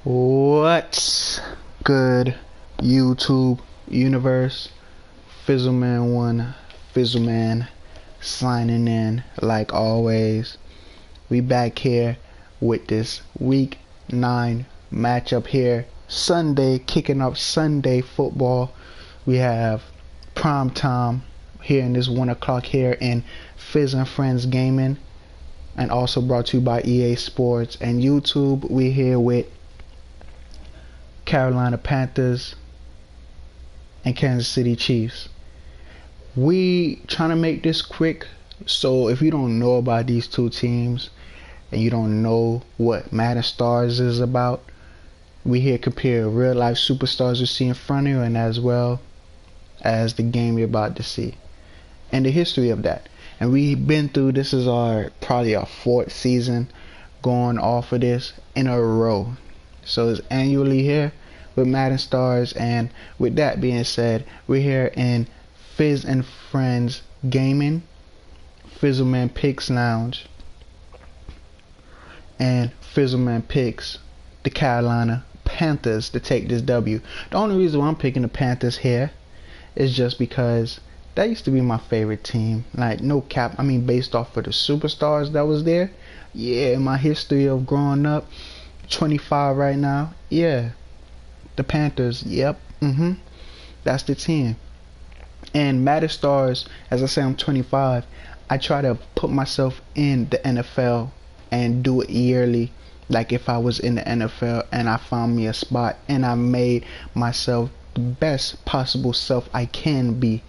What's good, YouTube universe? Fizzleman1, Fizzleman signing in like always. We back here with this week 9 matchup here. Sunday, kicking off Sunday football. We have prime time here in this 1 o'clock here in Fizz and Friends Gaming, and also brought to you by EA Sports and YouTube. We here with Carolina Panthers and Kansas City Chiefs. We trying to make this quick, so if you don't know about these two teams and you don't know what Madden Stars is about, we here compare real life superstars you see in front of you, and as well as the game you're about to see and the history of that. And we've been through, this is probably our 4th season going off of this in a row. So it's annually here with Madden Stars. And with that being said, we're here in Fizz and Friends Gaming, Fizzleman Picks Lounge, and Fizzleman Picks the Carolina Panthers to take this W. The only reason why I'm picking the Panthers here is just because that used to be my favorite team. Like, no cap, I mean, based off of the superstars that was there. Yeah, my history of growing up, 25 right now. Yeah, the Panthers. Yep. That's the team. And Madden Stars, as I say, I'm 25. I try to put myself in the NFL and do it yearly. Like if I was in the NFL and I found me a spot and I made myself the best possible self I can be,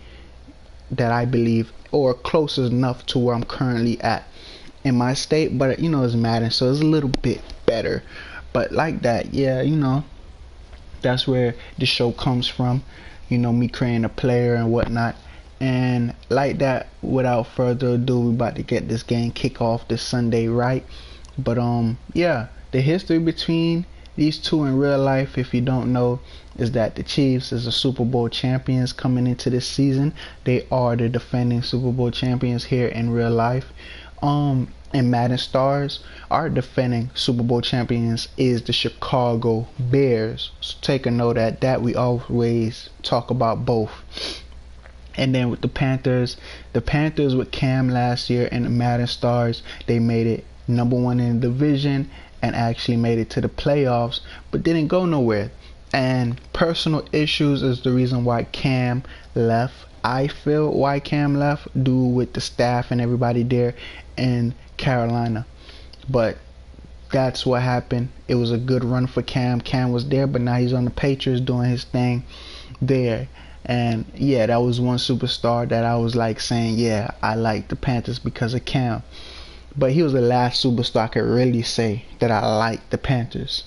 that I believe, or close enough to where I'm currently at in my state. But you know, it's Madden, so it's a little bit better. But like that, yeah, you know, that's where the show comes from. You know, me creating a player and whatnot. And like that, without further ado, we about to get this game kick off this Sunday, right? But yeah, the history between these two in real life, if you don't know, is that the Chiefs is the Super Bowl champions coming into this season. They are the defending Super Bowl champions here in real life. And Madden Stars, our defending Super Bowl champions is the Chicago Bears. So take a note at that. We always talk about both. And then with the Panthers with Cam last year and the Madden Stars, they made it #1 in the division and actually made it to the playoffs, but didn't go nowhere. And personal issues is the reason why Cam left. I feel why Cam left, due with the staff and everybody there in Carolina. But that's what happened. It was a good run for Cam. Cam was there, but now he's on the Patriots doing his thing there. And yeah, that was one superstar that I was like saying, yeah, I like the Panthers because of Cam. But he was the last superstar I could really say that I like the Panthers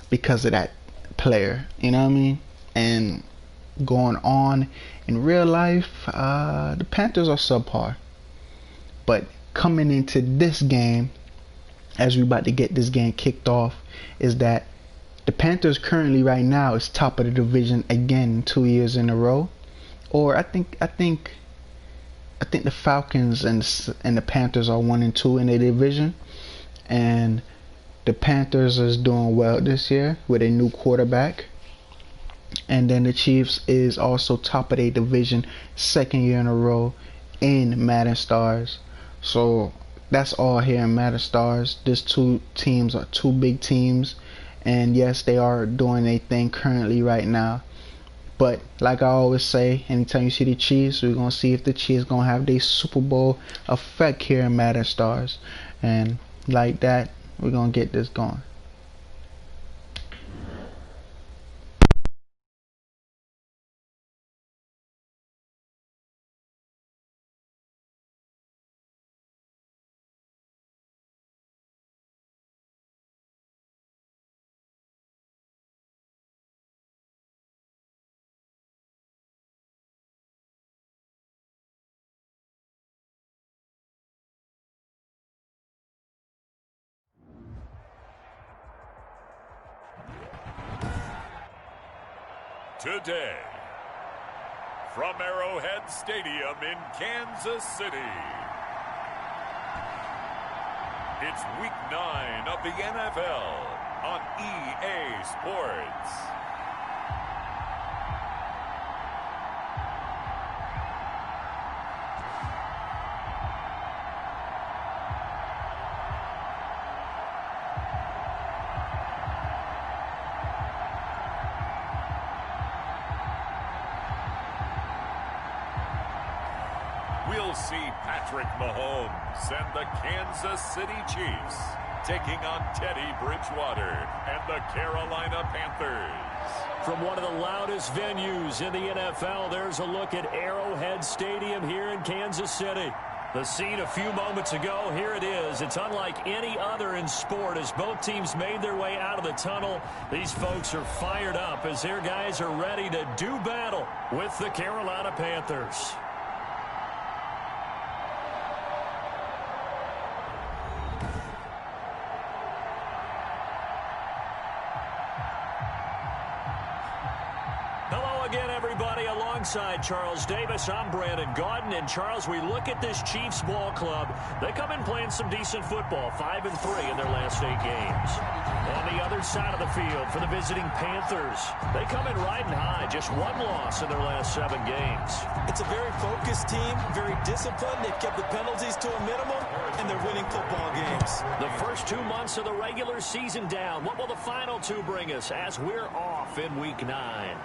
because of that player. You know what I mean? And going on in real life, the Panthers are subpar. But coming into this game, as we about to get this game kicked off, is that the Panthers currently right now is top of the division again 2 years in a row. Or I think the Falcons and the Panthers are 1 and 2 in the division, and the Panthers is doing well this year with a new quarterback. And then the Chiefs is also top of their division 2nd year in a row in Madden Stars. So that's all here in Madden Stars. These two teams are two big teams, and yes, they are doing a thing currently right now. But like I always say, anytime you see the Chiefs, we're going to see if the Chiefs going to have their Super Bowl effect here in Madden Stars. And like that, we're going to get this going. Today, from Arrowhead Stadium in Kansas City, It's week 9 of the NFL on EA Sports. We'll see Patrick Mahomes and the Kansas City Chiefs taking on Teddy Bridgewater and the Carolina Panthers. From one of the loudest venues in the NFL, there's a look at Arrowhead Stadium here in Kansas City. The scene a few moments ago, here it is. It's unlike any other in sport as both teams made their way out of the tunnel. These folks are fired up as their guys are ready to do battle with the Carolina Panthers. Alongside Charles Davis, I'm Brandon Gaudin. And Charles, we look at this Chiefs ball club. They come in playing some decent football, 5-3 in their last 8 games. On the other side of the field for the visiting Panthers, they come in riding high, just 1 loss in their last 7 games. It's a very focused team, very disciplined. They've kept the penalties to a minimum, and they're winning football games. The first 2 months of the regular season down. What will the final 2 bring us as we're off in week 9?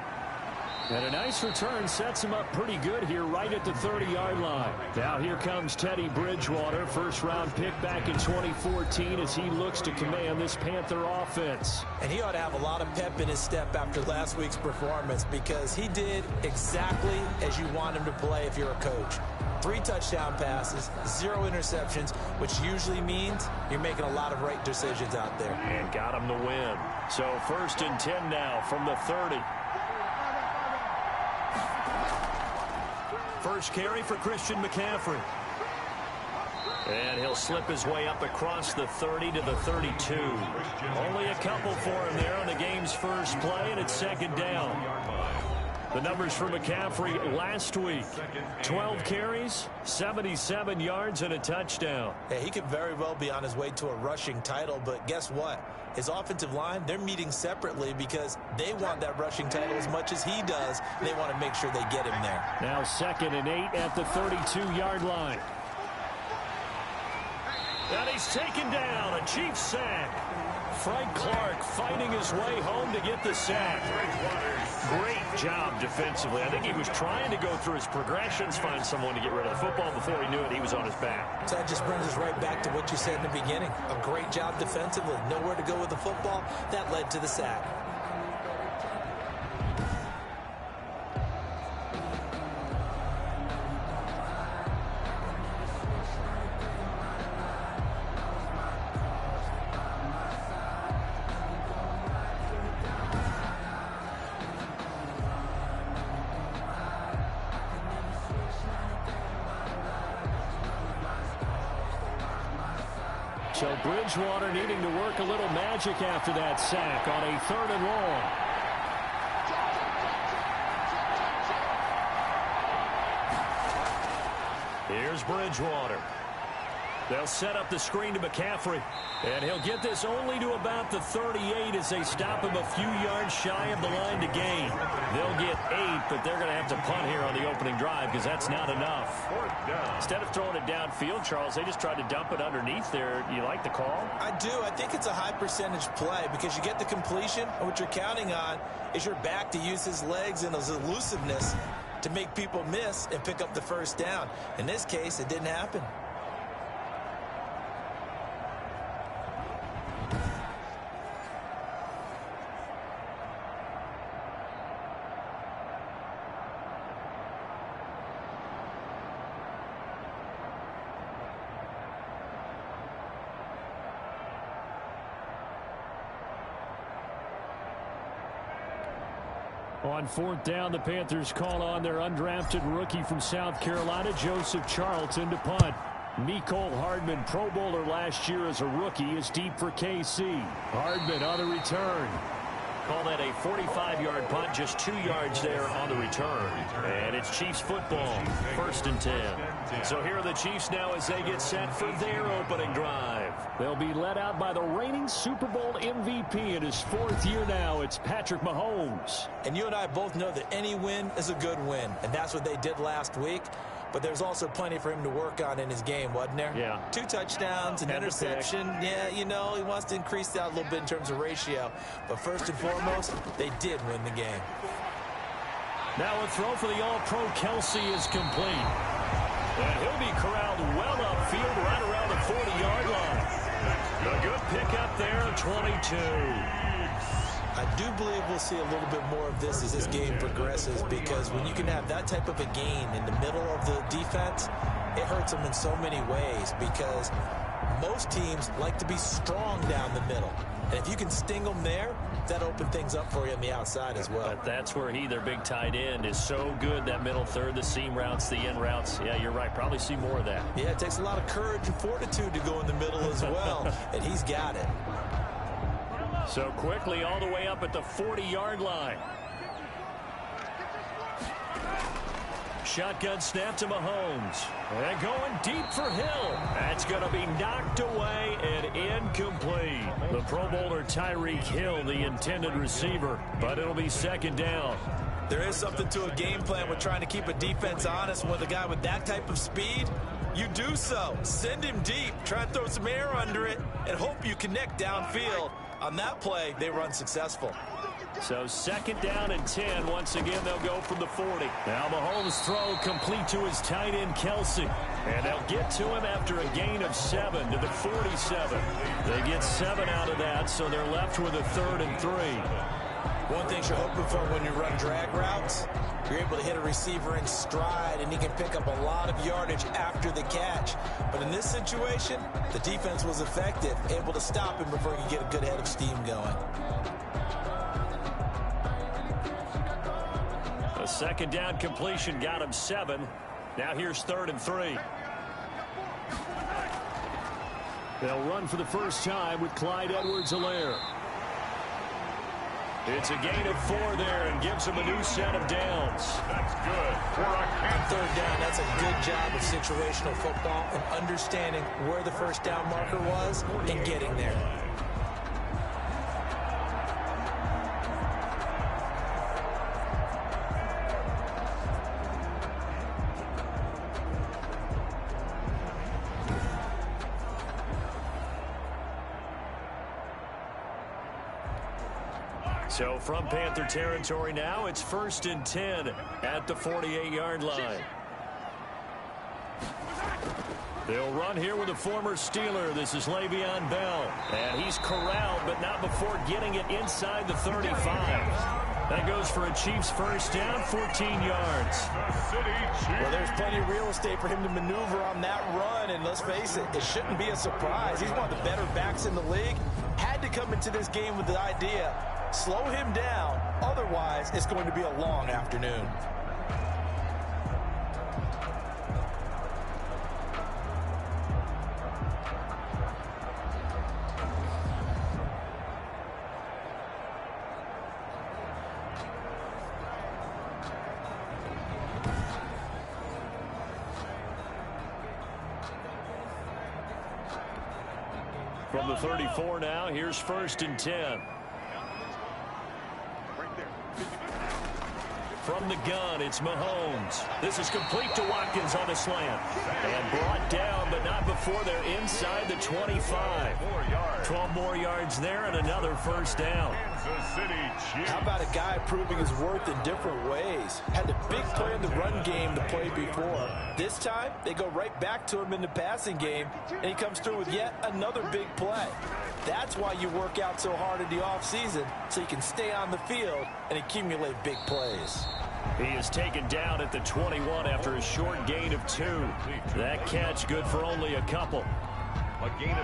And a nice return sets him up pretty good here right at the 30-yard line. Now here comes Teddy Bridgewater, first-round pick back in 2014 as he looks to command this Panther offense. And he ought to have a lot of pep in his step after last week's performance because he did exactly as you want him to play if you're a coach. 3 touchdown passes, 0 interceptions, which usually means you're making a lot of right decisions out there. And got him the win. So 1st and 10 now from the 30. First carry for Christian McCaffrey. And he'll slip his way up across the 30 to the 32. Only a couple for him there on the game's first play, and it's 2nd down. The numbers for McCaffrey last week. 12 carries, 77 yards, and a touchdown. Hey, he could very well be on his way to a rushing title, but guess what? His offensive line, they're meeting separately because they want that rushing title as much as he does. They want to make sure they get him there. Now 2nd and 8 at the 32-yard line. And he's taken down, a Chiefs sack. Frank Clark fighting his way home to get the sack. Great job defensively. I think he was trying to go through his progressions, find someone to get rid of the football. Before he knew it, he was on his back. So that just brings us right back to what you said in the beginning. A great job defensively. Nowhere to go with the football. That led to the sack. So Bridgewater needing to work a little magic after that sack on a 3rd and long. Here's Bridgewater. They'll set up the screen to McCaffrey. And he'll get this only to about the 38 as they stop him a few yards shy of the line to gain. They'll get 8, but they're going to have to punt here on the opening drive because that's not enough. Instead of throwing it downfield, Charles, they just tried to dump it underneath there. You like the call? I do. I think it's a high percentage play because you get the completion, and what you're counting on is your back to use his legs and his elusiveness to make people miss and pick up the 1st down. In this case, it didn't happen. On 4th down, the Panthers call on their undrafted rookie from South Carolina, Joseph Charlton, to punt. Mecole Hardman, Pro Bowler last year as a rookie, is deep for KC. Hardman on the return. Call that a 45-yard punt, just 2 yards there on the return. And it's Chiefs football, 1st and 10. So here are the Chiefs now as they get set for their opening drive. They'll be led out by the reigning Super Bowl MVP in his 4th year now. It's Patrick Mahomes. And you and I both know that any win is a good win, and that's what they did last week. But there's also plenty for him to work on in his game, wasn't there? Yeah. 2 touchdowns, an interception. Yeah, you know, he wants to increase that a little bit in terms of ratio. But first and foremost, they did win the game. Now a throw for the All-Pro Kelsey is complete. And he'll be corralled well upfield right around the 40-yard line. A good pickup there, 22. I do believe we'll see a little bit more of this as this game progresses, because when you can have that type of a gain in the middle of the defense, it hurts them in so many ways, because most teams like to be strong down the middle. And if you can sting them there, that opens things up for you on the outside as well. But that's where their big tight end, is so good, that middle third, the seam routes, the in routes. Yeah, you're right. Probably see more of that. Yeah, it takes a lot of courage and fortitude to go in the middle as well, and he's got it. So quickly all the way up at the 40-yard line. Shotgun snap to Mahomes. And going deep for Hill. That's going to be knocked away and incomplete. The Pro Bowler Tyreek Hill, the intended receiver, but it'll be 2nd down. There is something to a game plan with trying to keep a defense honest. With a guy with that type of speed, you do so. Send him deep. Try and throw some air under it and hope you connect downfield. On that play, they were unsuccessful. So 2nd down and 10. Once again, they'll go from the 40. Now Mahomes' throw complete to his tight end, Kelsey. And they'll get to him after a gain of 7 to the 47. They get 7 out of that, so they're left with a 3rd and 3. One thing you're hoping for when you run drag routes, you're able to hit a receiver in stride, and he can pick up a lot of yardage after the catch. But in this situation, the defense was effective, able to stop him before he could get a good head of steam going. A 2nd down completion got him 7. Now here's 3rd and 3. They'll run for the first time with Clyde Edwards-Helaire. It's a gain of 4 there and gives them a new set of downs. That's good for a Kansas. 3rd down, that's a good job of situational football and understanding where the first down marker was and getting there. So from Panther territory now, it's 1st and 10 at the 48-yard line. They'll run here with a former Steeler. This is Le'Veon Bell. And he's corralled, but not before getting it inside the 35. That goes for a Chiefs first down, 14 yards. Well, there's plenty of real estate for him to maneuver on that run, and let's face it, it shouldn't be a surprise. He's one of the better backs in the league. Had to come into this game with the idea, slow him down, otherwise it's going to be a long afternoon. From the 34 now, here's 1st and 10. From the gun, it's Mahomes. This is complete to Watkins on the slant. And brought down, but not before they're inside the 25. 12 more yards there and another first down. How about a guy proving his worth in different ways? Had the big play in the run game to play before. This time, they go right back to him in the passing game, and he comes through with yet another big play. That's why you work out so hard in the offseason, so you can stay on the field and accumulate big plays. He is taken down at the 21 after a short gain of 2. That catch good for only a couple.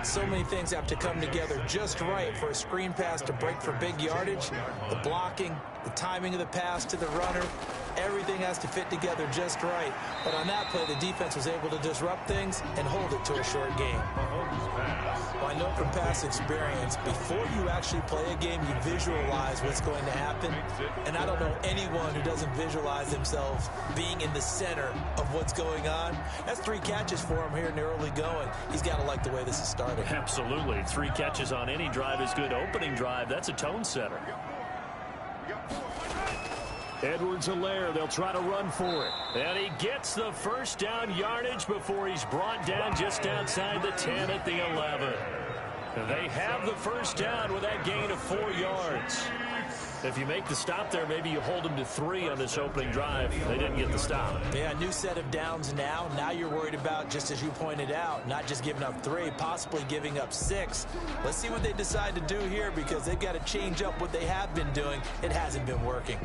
So many things have to come together just right for a screen pass to break for big yardage. The blocking, the timing of the pass to the runner, everything has to fit together just right. But on that play, the defense was able to disrupt things and hold it to a short game. Well, I know from past experience, before you actually play a game, you visualize what's going to happen. And I don't know anyone who doesn't visualize themselves being in the center of what's going on. That's 3 catches for him here in the early going. He's got to like the way this is starting. Absolutely. 3 catches on any drive is good. Opening drive, that's a tone setter. Edwards-Helaire, they'll try to run for it. And he gets the first down yardage before he's brought down just outside the 10 at the 11. They have the first down with that gain of 4 yards. If you make the stop there, maybe you hold them to 3 on this opening drive. They didn't get the stop. Yeah, new set of downs now. Now you're worried about, just as you pointed out, not just giving up 3, possibly giving up 6. Let's see what they decide to do here, because they've got to change up what they have been doing. It hasn't been working.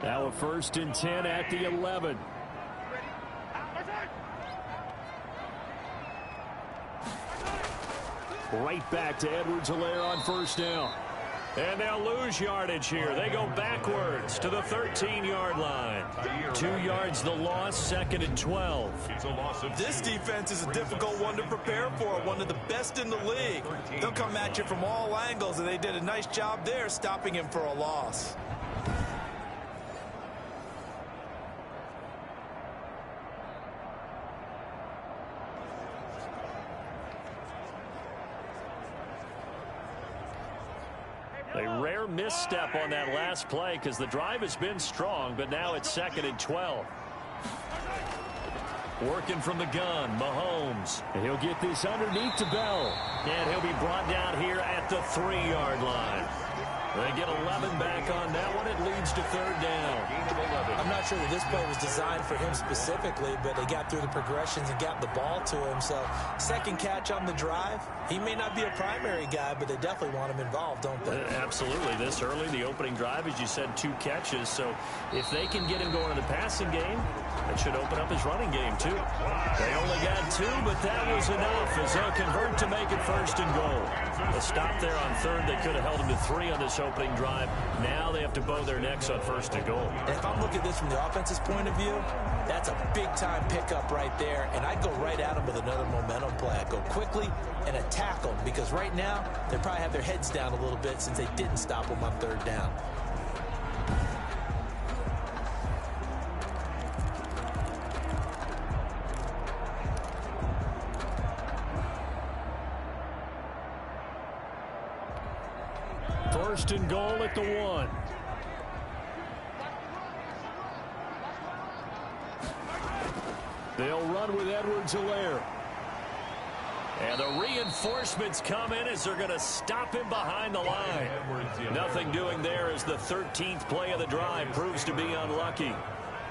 Now a 1st and 10 at the 11. Right back to Edwards-Helaire on 1st down. And they'll lose yardage here. They go backwards to the 13-yard line. 2 yards the loss, 2nd and 12. This defense is a difficult one to prepare for, one of the best in the league. They'll come at you from all angles, and they did a nice job there stopping him for a loss. A rare misstep on that last play because the drive has been strong, but now it's 2nd and 12. Working from the gun, Mahomes. And he'll get this underneath to Bell. And he'll be brought down here at the 3-yard line. They get 11 back on that one. It leads to 3rd down. I'm not sure that this play was designed for him specifically, but they got through the progressions and got the ball to him. So 2nd catch on the drive. He may not be a primary guy, but they definitely want him involved, don't they? Absolutely. This early, the opening drive, as you said, 2 catches. So if they can get him going in the passing game, that should open up his running game, too. They only got 2, but that was enough as they'll convert to make it 1st and goal. A stop there on 3rd. They could have held him to 3 on this opening drive. Now they have to bow their necks on 1st and goal. And if I'm looking at this from the offense's point of view, that's a big-time pickup right there. And I'd go right at him with another momentum play. I'd go quickly and attack them, because right now they probably have their heads down a little bit since they didn't stop him on 3rd down. First and goal at the 1. They'll run with Edwards-Helaire. And the reinforcements come in as they're going to stop him behind the line. Nothing doing there as the 13th play of the drive proves to be unlucky.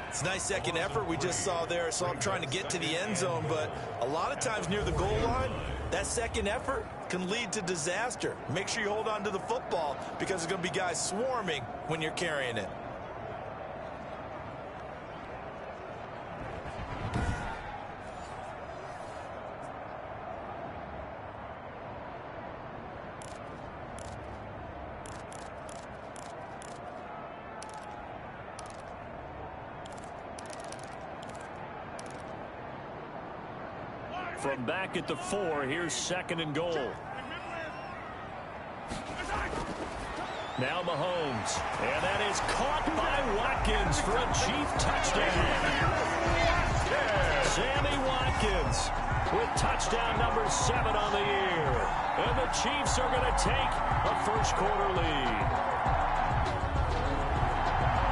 It's a nice second effort we just saw there. So I'm trying to get to the end zone, but a lot of times near the goal line, that second effort can lead to disaster. Make sure you hold on to the football, because there's going to be guys swarming when you're carrying it. From back at the 4, here's 2nd and goal. Now Mahomes. And that is caught by Watkins for a Chief touchdown. Sammy Watkins with touchdown number 7 on the year. And the Chiefs are going to take a first-quarter lead.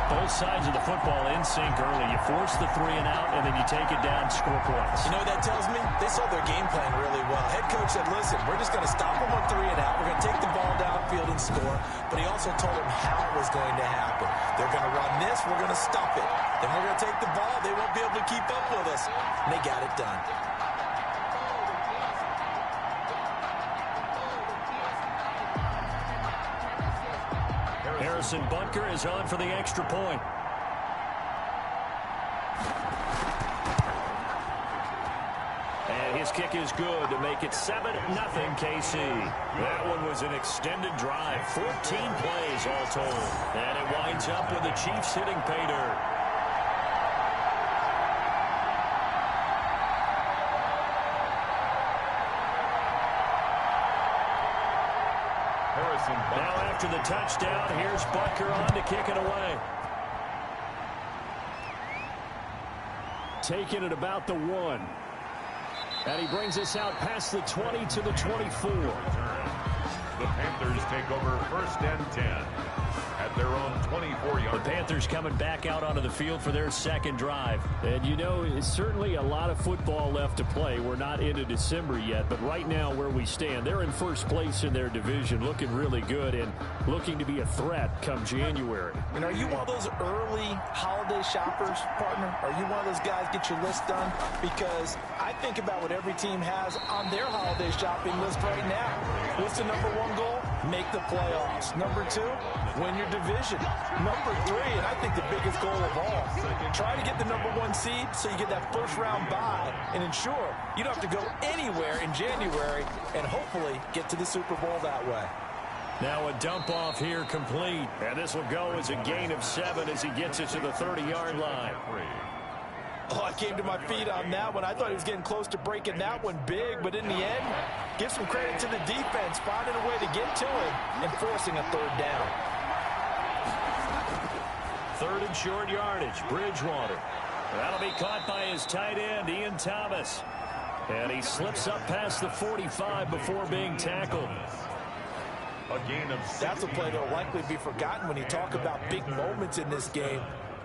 Both sides of the football in sync early. You force the 3 and out, and then you take it down, score points. You know what that tells me? They saw their game plan really well. Head coach said, listen, we're just going to stop them on 3 and out. We're going to take the ball downfield and score. But he also told them how it was going to happen. They're going to run this. We're going to stop it. Then we're going to take the ball. They won't be able to keep up with us. And they got it done. Harrison Butker is on for the extra point. And his kick is good to make it 7-0 KC. That one was an extended drive, 14 plays all told. And it winds up with the Chiefs hitting pay dirt. Now after the touchdown, here's Butker on to kick it away. Taking it about the 1. And he brings us out past the 20 to the 24. The Panthers take over 1st and 10 at their own 24-yard. The Panthers coming back out onto the field for their second drive. And you know, it's certainly a lot of football left to play. We're not into December yet, but right now where we stand, they're in first place in their division, looking really good and looking to be a threat come January. And are you one of those early holiday shoppers, partner? Are you one of those guys get your list done? Because I think about what every team has on their holiday shopping list right now. What's the number 1 goal? Make the playoffs. Number 2, win your division. Number 3, and I think the biggest goal of all, try to get the number 1 seed so you get that first-round bye and ensure you don't have to go anywhere in January and hopefully get to the Super Bowl that way. Now a dump off here complete. And this will go as a gain of 7 as he gets it to the 30-yard line. Oh, I came to my feet on that one. I thought he was getting close to breaking that one big, but in the end, give some credit to the defense, finding a way to get to him and forcing a 3rd down. 3rd and short yardage, Bridgewater. That'll be caught by his tight end, Ian Thomas. And he slips up past the 45 before being tackled. A gain of 6. That's a play that will likely be forgotten when you talk about big moments in this game.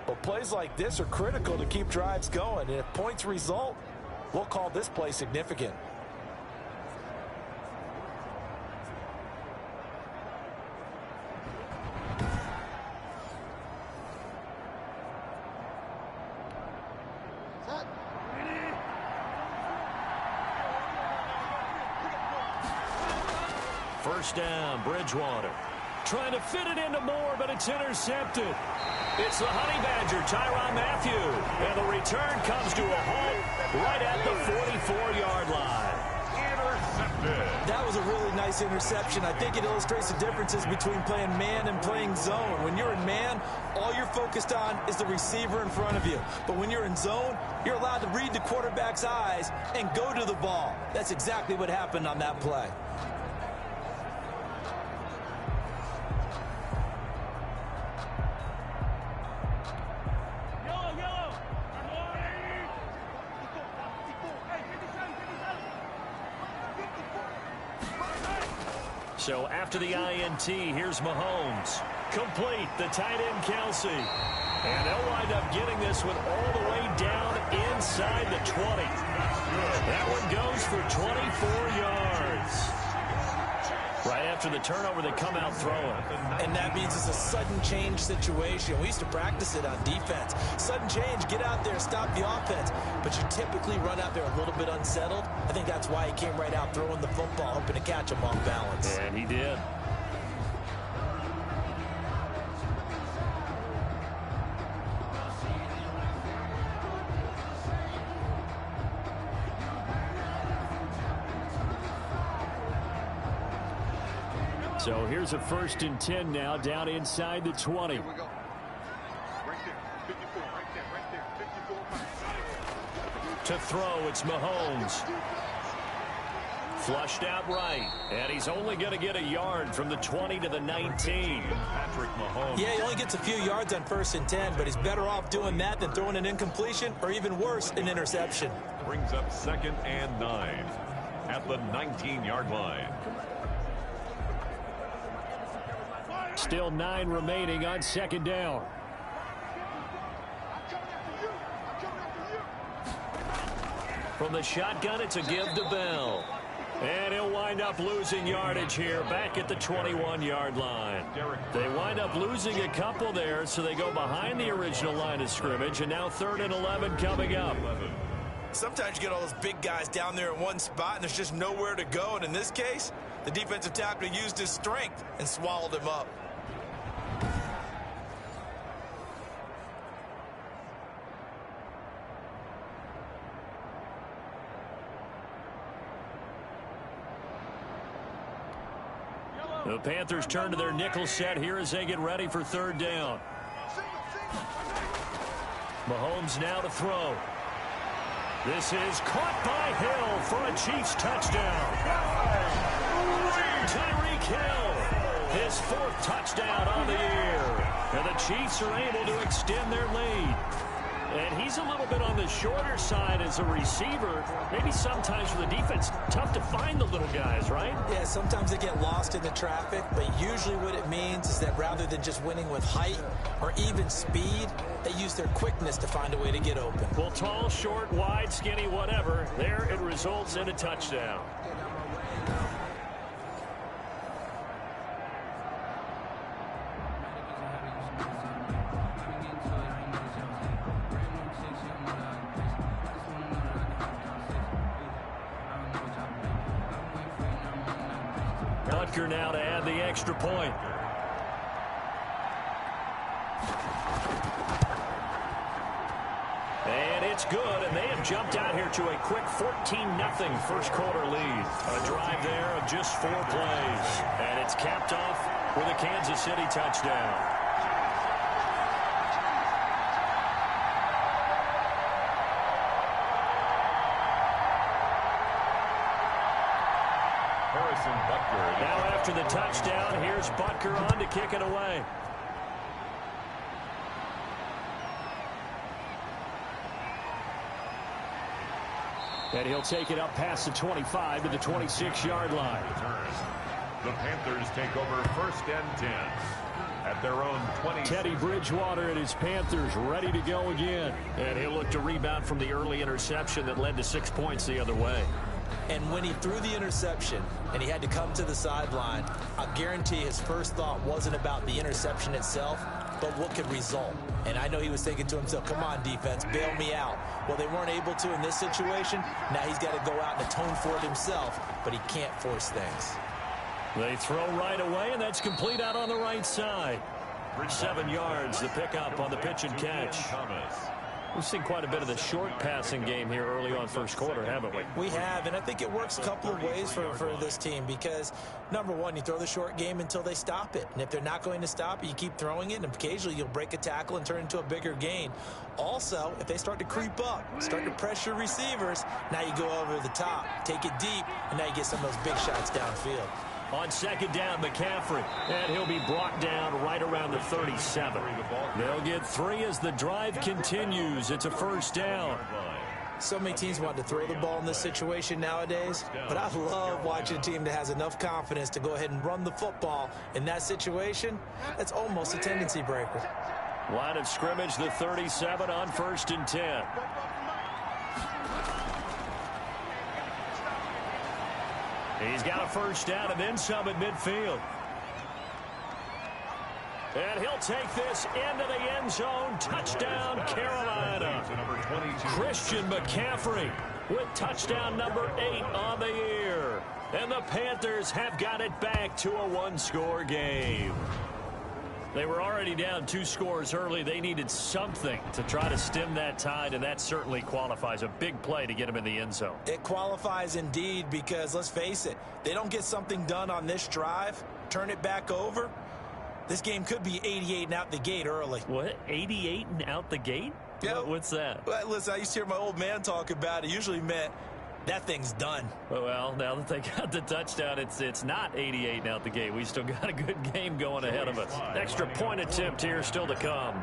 But plays like this are critical to keep drives going. And if points result, we'll call this play significant. First down, Bridgewater. Trying to fit it into Moore, but it's intercepted. It's the Honey Badger, Tyrann Mathieu. And the return comes to a halt right at the 44-yard line. Intercepted. That was a really nice interception. I think it illustrates the differences between playing man and playing zone. When you're in man, all you're focused on is the receiver in front of you. But when you're in zone, you're allowed to read the quarterback's eyes and go to the ball. That's exactly what happened on that play. So after the INT, here's Mahomes. Complete, the tight end Kelsey. And they'll wind up getting this one all the way down inside the 20. That one goes for 24 yards. Right after the turnover, they come out throwing. And that means it's a sudden change situation. We used to practice it on defense. Sudden change, get out there, stop the offense. But you typically run out there a little bit unsettled. I think that's why he came right out throwing the football, hoping to catch him off balance. And he did. So here's a 1st and 10 now, down inside the 20. Here we go. Right there, 54, right there, 54. To throw, it's Mahomes. Flushed out right, and he's only going to get a yard from the 20 to the 19. Patrick Mahomes. Yeah, he only gets a few yards on 1st and 10, but he's better off doing that than throwing an incompletion or even worse, an interception. Brings up 2nd and 9 at the 19-yard line. Still 9 remaining on 2nd down. From the shotgun, it's a give to Bell. And he'll wind up losing yardage here back at the 21-yard line. They wind up losing a couple there, so they go behind the original line of scrimmage, and now 3rd and 11 coming up. Sometimes you get all those big guys down there in one spot, and there's just nowhere to go. And in this case, the defensive tackle used his strength and swallowed him up. The Panthers turn to their nickel set here as they get ready for third down. Mahomes now to throw. This is caught by Hill for a Chiefs touchdown. Tyreek Hill, his 4th touchdown on the year. And the Chiefs are able to extend their lead. And he's a little bit on the shorter side as a receiver. Maybe sometimes for the defense, tough to find the little guys, right? Yeah, sometimes they get lost in the traffic, but usually what it means is that rather than just winning with height or even speed, they use their quickness to find a way to get open. Well, tall, short, wide, skinny, whatever, there it results in a touchdown. Butker now to add the extra point. And it's good, and they have jumped out here to a quick 14-0 first quarter lead. A drive there of just 4 plays. And it's capped off with a Kansas City touchdown. Now after the touchdown, here's Butker on to kick it away. And he'll take it up past the 25 to the 26-yard line. The Panthers take over 1st and 10 at their own 20. Teddy Bridgewater and his Panthers ready to go again. And he'll look to rebound from the early interception that led to 6 points the other way. And when he threw the interception and he had to come to the sideline, I guarantee his first thought wasn't about the interception itself, but what could result. And I know he was thinking to himself, come on, defense, bail me out. Well, they weren't able to in this situation. Now he's got to go out and atone for it himself, but he can't force things. They throw right away, and that's complete out on the right side. 7 yards, the pickup on the pitch and catch. We've seen quite a bit of the short passing game here early on first quarter, haven't we? We have, and I think it works a couple of ways for this team because, number one, you throw the short game until they stop it. And if they're not going to stop it, you keep throwing it, and occasionally you'll break a tackle and turn it into a bigger gain. Also, if they start to creep up, start to pressure receivers, now you go over the top, take it deep, and now you get some of those big shots downfield. On second down, McCaffrey, and he'll be brought down right around the 37. They'll get 3 as the drive continues. It's a first down. So many teams want to throw the ball in this situation nowadays, but I love watching a team that has enough confidence to go ahead and run the football. In that situation, that's almost a tendency breaker. Line of scrimmage, the 37 on 1st and 10. He's got a first down and then some at midfield. And he'll take this into the end zone. Touchdown, Carolina. Christian McCaffrey with touchdown number 8 on the year. And the Panthers have got it back to a 1-score game. They were already down 2 scores early. They needed something to try to stem that tide, and that certainly qualifies. A big play to get him in the end zone. It qualifies indeed because, let's face it, they don't get something done on this drive, turn it back over, this game could be 88 and out the gate early. What? 88 and out the gate? Yeah. What's that? Well, listen, I used to hear my old man talk about it. Usually meant that thing's done. Well, now that they got the touchdown, it's not 88 and out the gate. We still got a good game going ahead of us. Extra point attempt here still to come.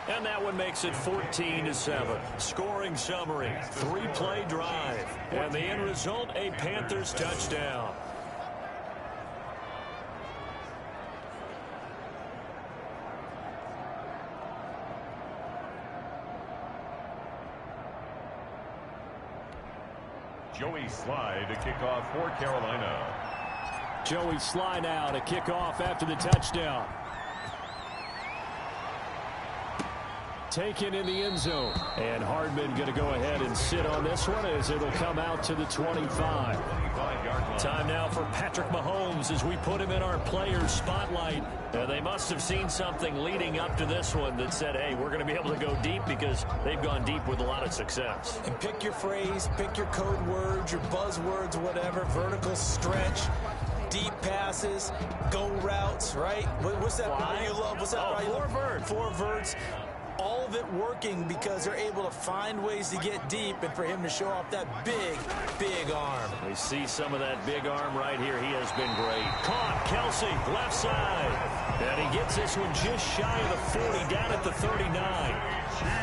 And that one makes it 14-7. Scoring summary, 3-play drive. And the end result, a Panthers touchdown. Joey Sly to kick off for Carolina. Joey Sly now to kick off after the touchdown. Taken in the end zone. And Hardman going to go ahead and sit on this one as it'll come out to the 25. Time now for Patrick Mahomes as we put him in our players spotlight. They must have seen something leading up to this one that said, hey, we're going to be able to go deep, because they've gone deep with a lot of success. And pick your phrase, pick your code words, your buzzwords, whatever. Vertical stretch, deep passes, go routes, right? What's that route you love? What's that route you love? 4 verts. 4 verts. All of it working because they're able to find ways to get deep, and for him to show off that big, big arm. We see some of that big arm right here. He has been great. Caught, Kelsey, left side. And he gets this one just shy of the 40, down at the 39.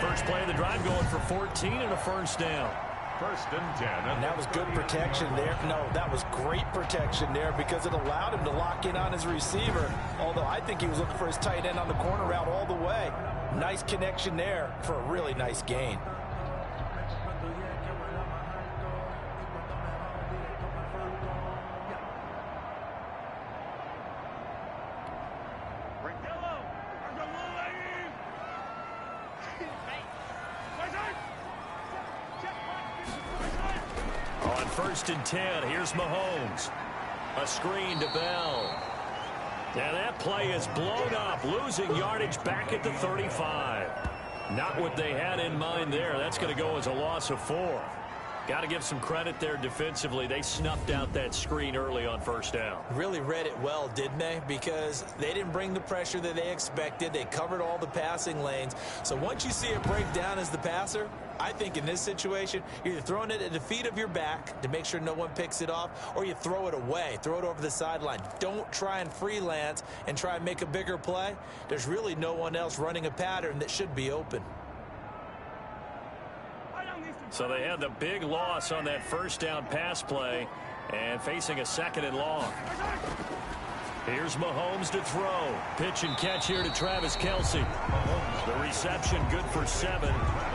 First play of the drive going for 14 and a first down. 1st and 10. And that was good protection there. No, that was great protection there because it allowed him to lock in on his receiver. Although I think he was looking for his tight end on the corner route all the way. Nice connection there for a really nice gain. On 1st and 10, here's Mahomes. A screen to Bell. And that play is blown up, losing yardage back at the 35. Not what they had in mind there. That's going to go as a loss of 4. Got to give some credit there defensively. They snuffed out that screen early on 1st down. Really read it well, didn't they? Because they didn't bring the pressure that they expected. They covered all the passing lanes. So once you see it break down as the passer, I think in this situation, you're either throwing it at the feet of your back to make sure no one picks it off, or you throw it away, throw it over the sideline. Don't try and freelance and try and make a bigger play. There's really no one else running a pattern that should be open. So they had the big loss on that 1st down pass play and facing a 2nd and long. Here's Mahomes to throw. Pitch and catch here to Travis Kelsey. The reception good for 7.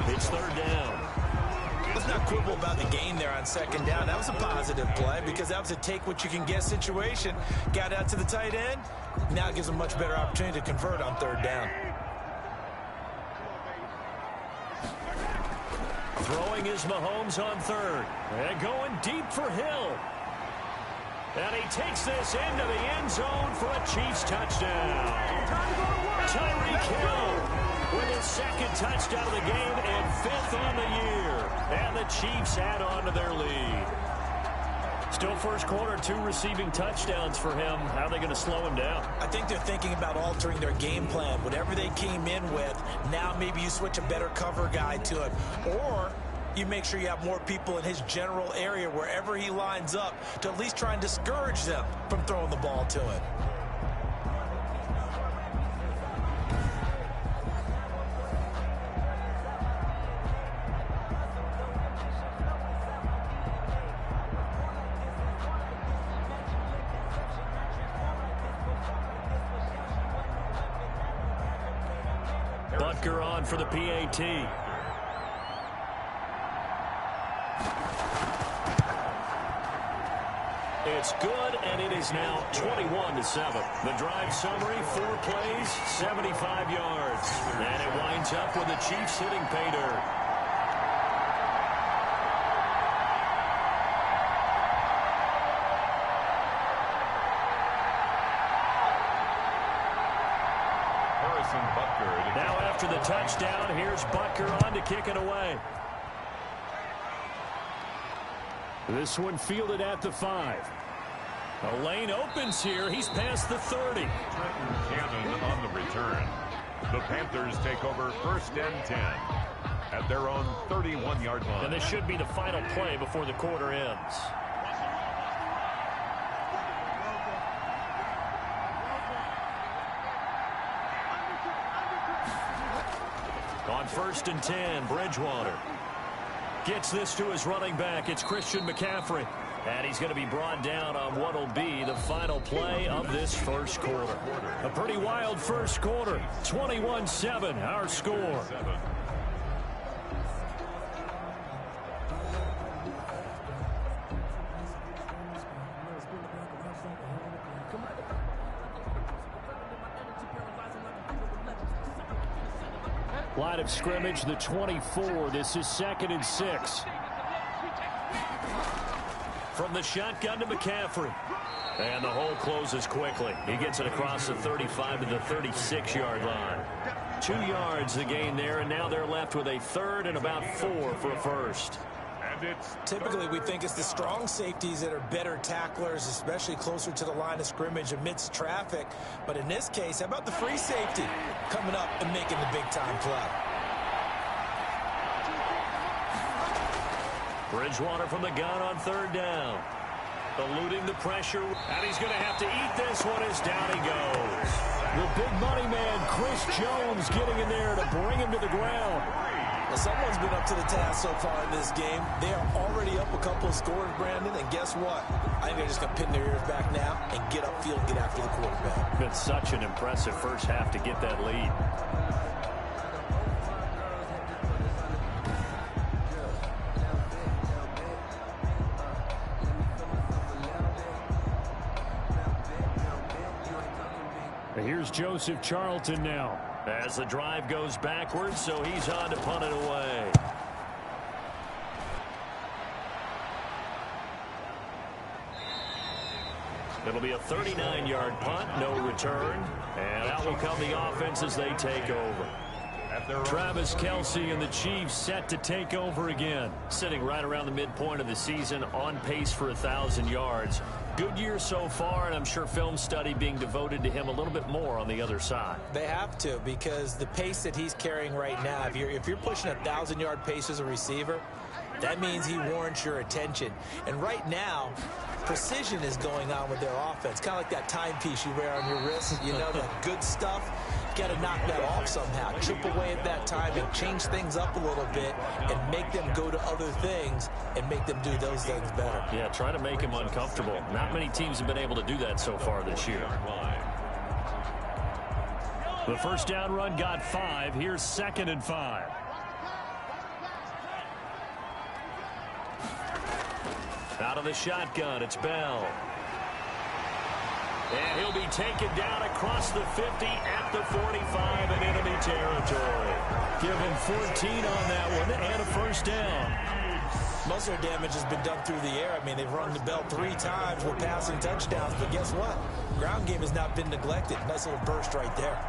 It's 3rd down. Let's not quibble about the gain there on 2nd down. That was a positive play because that was a take what you can get situation. Got out to the tight end. Now it gives them a much better opportunity to convert on 3rd down. Throwing is Mahomes on 3rd. And going deep for Hill. And he takes this into the end zone for a Chiefs touchdown. Tyreek Hill with his 2nd touchdown of the game and 5th on the year. And the Chiefs add on to their lead. Still 1st quarter, 2 receiving touchdowns for him. How are they going to slow him down? I think they're thinking about altering their game plan. Whatever they came in with, now maybe you switch a better cover guy to it. Or you make sure you have more people in his general area wherever he lines up to at least try and discourage them from throwing the ball to him. Butker on for the PAT. It's good, and it is now 21-7. The drive summary, 4 plays, 75 yards. And it winds up with the Chiefs hitting pay dirt. Now after the touchdown, here's Butker on to kick it away. This one fielded at the 5. A lane opens here. He's past the 30. Trenton Cannon on the return. The Panthers take over 1st and 10 at their own 31-yard line. And this should be the final play before the quarter ends. On 1st and 10, Bridgewater gets this to his running back. It's Christian McCaffrey. And he's going to be brought down on what will be the final play of this 1st quarter. A pretty wild 1st quarter. 21-7, our score. Line of scrimmage, the 24. This is 2nd and 6. From the shotgun to McCaffrey. And the hole closes quickly. He gets it across the 35 to the 36-yard line. 2 yards the gain there, and now they're left with a 3rd and about 4 for a first. Typically, we think it's the strong safeties that are better tacklers, especially closer to the line of scrimmage amidst traffic. But in this case, how about the free safety coming up and making the big-time play? Bridgewater from the gun on 3rd down. Eluding the pressure, and he's going to have to eat this one as down he goes. The big money man, Chris Jones, getting in there to bring him to the ground. Well, someone's been up to the task so far in this game. They are already up a couple of scores, Brandon, and guess what? I think they're just going to pin their ears back now and get upfield, get after the quarterback. Been such an impressive first half to get that lead. Here's Joseph Charlton now as the drive goes backwards, so he's on to punt it away. It'll be a 39-yard punt, no return, and out will come the offense as they take over. Travis Kelce and the Chiefs set to take over again, sitting right around the midpoint of the season, on pace for 1,000 yards. Good year so far, and I'm sure film study being devoted to him a little bit more on the other side. They have to, because the pace that he's carrying right now, if you're pushing 1,000-yard pace as a receiver, that means he warrants your attention. And right now, precision is going on with their offense. Kind of like that timepiece you wear on your wrist. You know, that good stuff. Got to knock that off somehow. Chip away at that timing, change things up a little bit, and make them go to other things and make them do those things better. Yeah, try to make him uncomfortable. Not many teams have been able to do that so far this year. The first down run got 5. Here's 2nd and 5. Out of the shotgun, it's Bell. And he'll be taken down across the 50 at the 45 in enemy territory. Give him 14 on that one and a first down. Most of their damage has been done through the air. I mean, they've rung the bell 3 times with passing touchdowns, but guess what? Ground game has not been neglected. Nice little burst right there.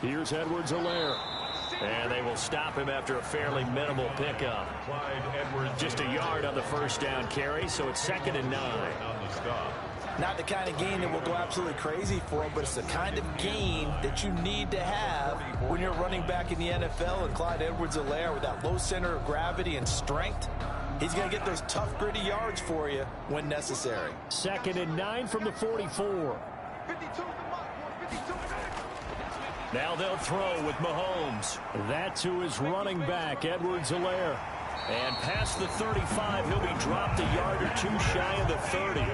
Here's Edwards-Helaire. And they will stop him after a fairly minimal pickup. Just a yard on the first down carry, so it's 2nd and 9. Not the kind of gain that will go absolutely crazy for him, but it's the kind of gain that you need to have when you're running back in the NFL. And Clyde Edwards-Helaire, with that low center of gravity and strength, he's going to get those tough, gritty yards for you when necessary. 2nd and 9 from the 44. Now they'll throw with Mahomes. That's who is running back, Edwards-Helaire. And past the 35, he'll be dropped a yard or 2 shy of the 30.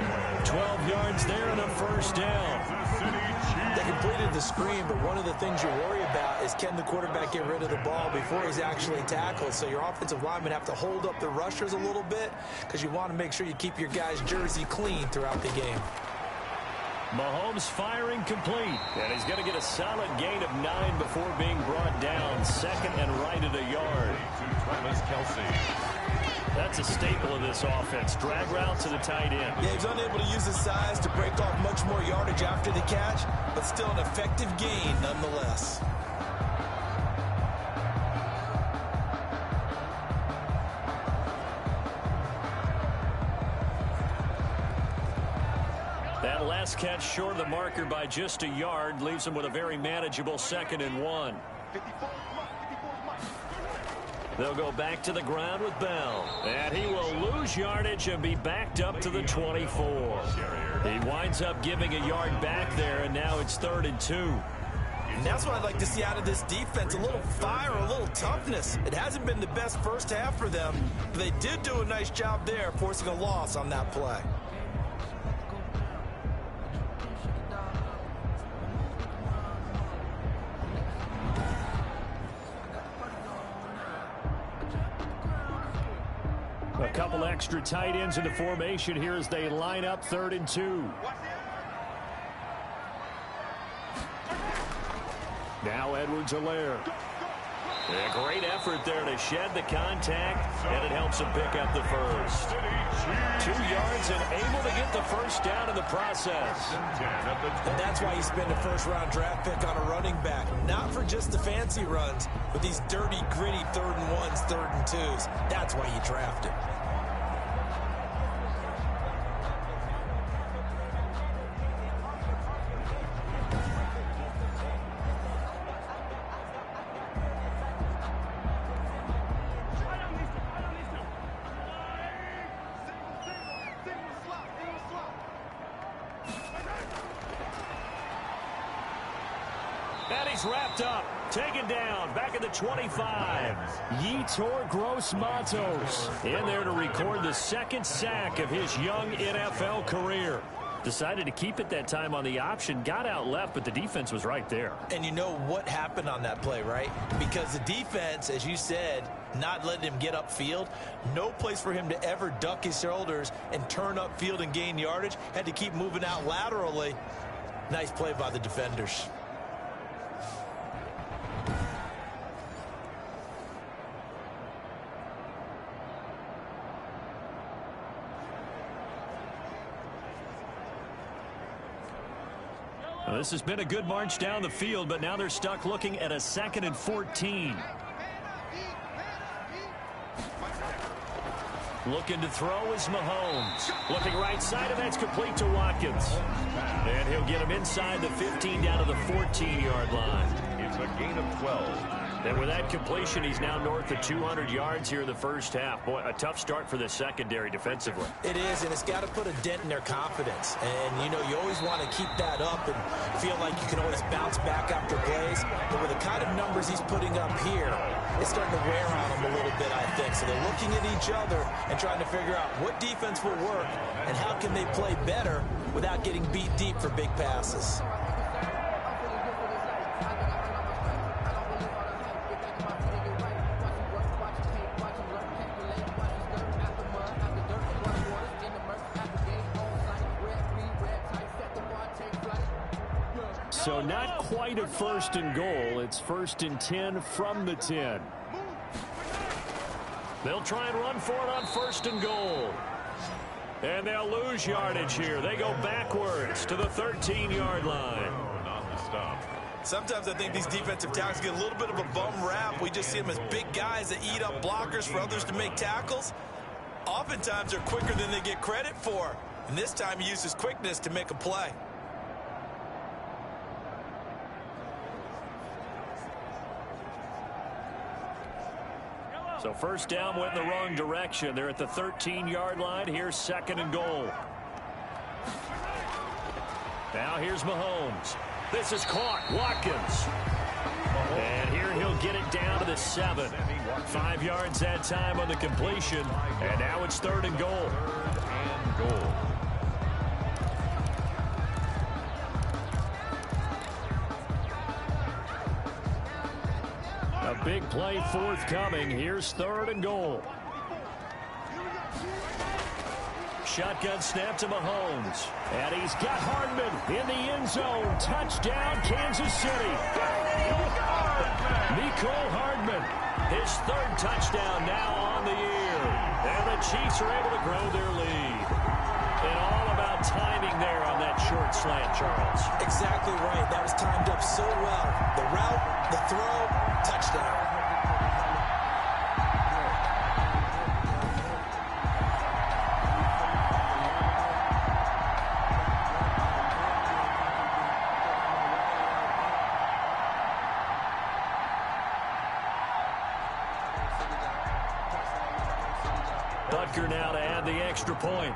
12 yards there and a first down. They completed the screen, but one of the things you worry about is, can the quarterback get rid of the ball before he's actually tackled? So your offensive linemen have to hold up the rushers a little bit, because you want to make sure you keep your guy's jersey clean throughout the game. Mahomes firing complete, and he's going to get a solid gain of 9 before being brought down. 2nd and right at a yard. Travis Kelce. That's a staple of this offense. Drag route to the tight end. Yeah, he's unable to use his size to break off much more yardage after the catch, but still an effective gain nonetheless. That last catch short of the marker by just a yard leaves him with a very manageable 2nd and 1. They'll go back to the ground with Bell. And he will lose yardage and be backed up to the 24. He winds up giving a yard back there, and now it's 3rd and 2. And that's what I'd like to see out of this defense, a little fire, a little toughness. It hasn't been the best first half for them, but they did do a nice job there, forcing a loss on that play. A couple extra tight ends in the formation here as they line up 3rd and 2. Now Edwards-Helaire. A great effort there to shed the contact, and it helps him pick up the first. 2 yards and able to get the first down in the process. And that's why you spend a first-round draft pick on a running back. Not for just the fancy runs, but these dirty, gritty 3rd and 1s, 3rd and 2s. That's why you draft him. And he's wrapped up, taken down, back at the 25. Yetur Gross-Matos in there to record the 2nd sack of his young NFL career. Decided to keep it that time on the option, got out left, but the defense was right there. And you know what happened on that play, right? Because the defense, as you said, not letting him get upfield, no place for him to ever duck his shoulders and turn upfield and gain yardage. Had to keep moving out laterally. Nice play by the defenders. Well, this has been a good march down the field, but now they're stuck looking at a 2nd and 14. Looking to throw is Mahomes. Looking right side, and that's complete to Watkins. And he'll get him inside the 15 down to the 14-yard line. It's a gain of 12. And with that completion, he's now north of 200 yards here in the first half. Boy, a tough start for the secondary defensively. It is, and it's got to put a dent in their confidence. And, you know, you always want to keep that up and feel like you can always bounce back after plays. But with the kind of numbers he's putting up here, it's starting to wear on them a little bit, I think. So they're looking at each other and trying to figure out what defense will work and how can they play better without getting beat deep for big passes. So not quite a 1st and goal. It's 1st and 10 from the 10. They'll try and run for it on 1st and goal. And they'll lose yardage here. They go backwards to the 13-yard line. Not the stop. Sometimes I think these defensive tackles get a little bit of a bum rap. We just see them as big guys that eat up blockers for others to make tackles. Oftentimes they're quicker than they get credit for. And this time he uses quickness to make a play. So first down went in the wrong direction. They're at the 13-yard line. Here's 2nd and goal. Now here's Mahomes. This is caught. Watkins. And here he'll get it down to the 7. 5 yards that time on the completion. And now it's 3rd and goal. 3rd and goal. A big play forthcoming. Here's 3rd and goal. Shotgun snap to Mahomes. And he's got Hardman in the end zone. Touchdown, Kansas City. Mecole Hardman, his 3rd touchdown now on the year. And the Chiefs are able to grow their lead. And all about timing there on that short slant, Charles. Exactly right. That was timed up so well. The route, the throw, touchdown. Butker now to add the extra point.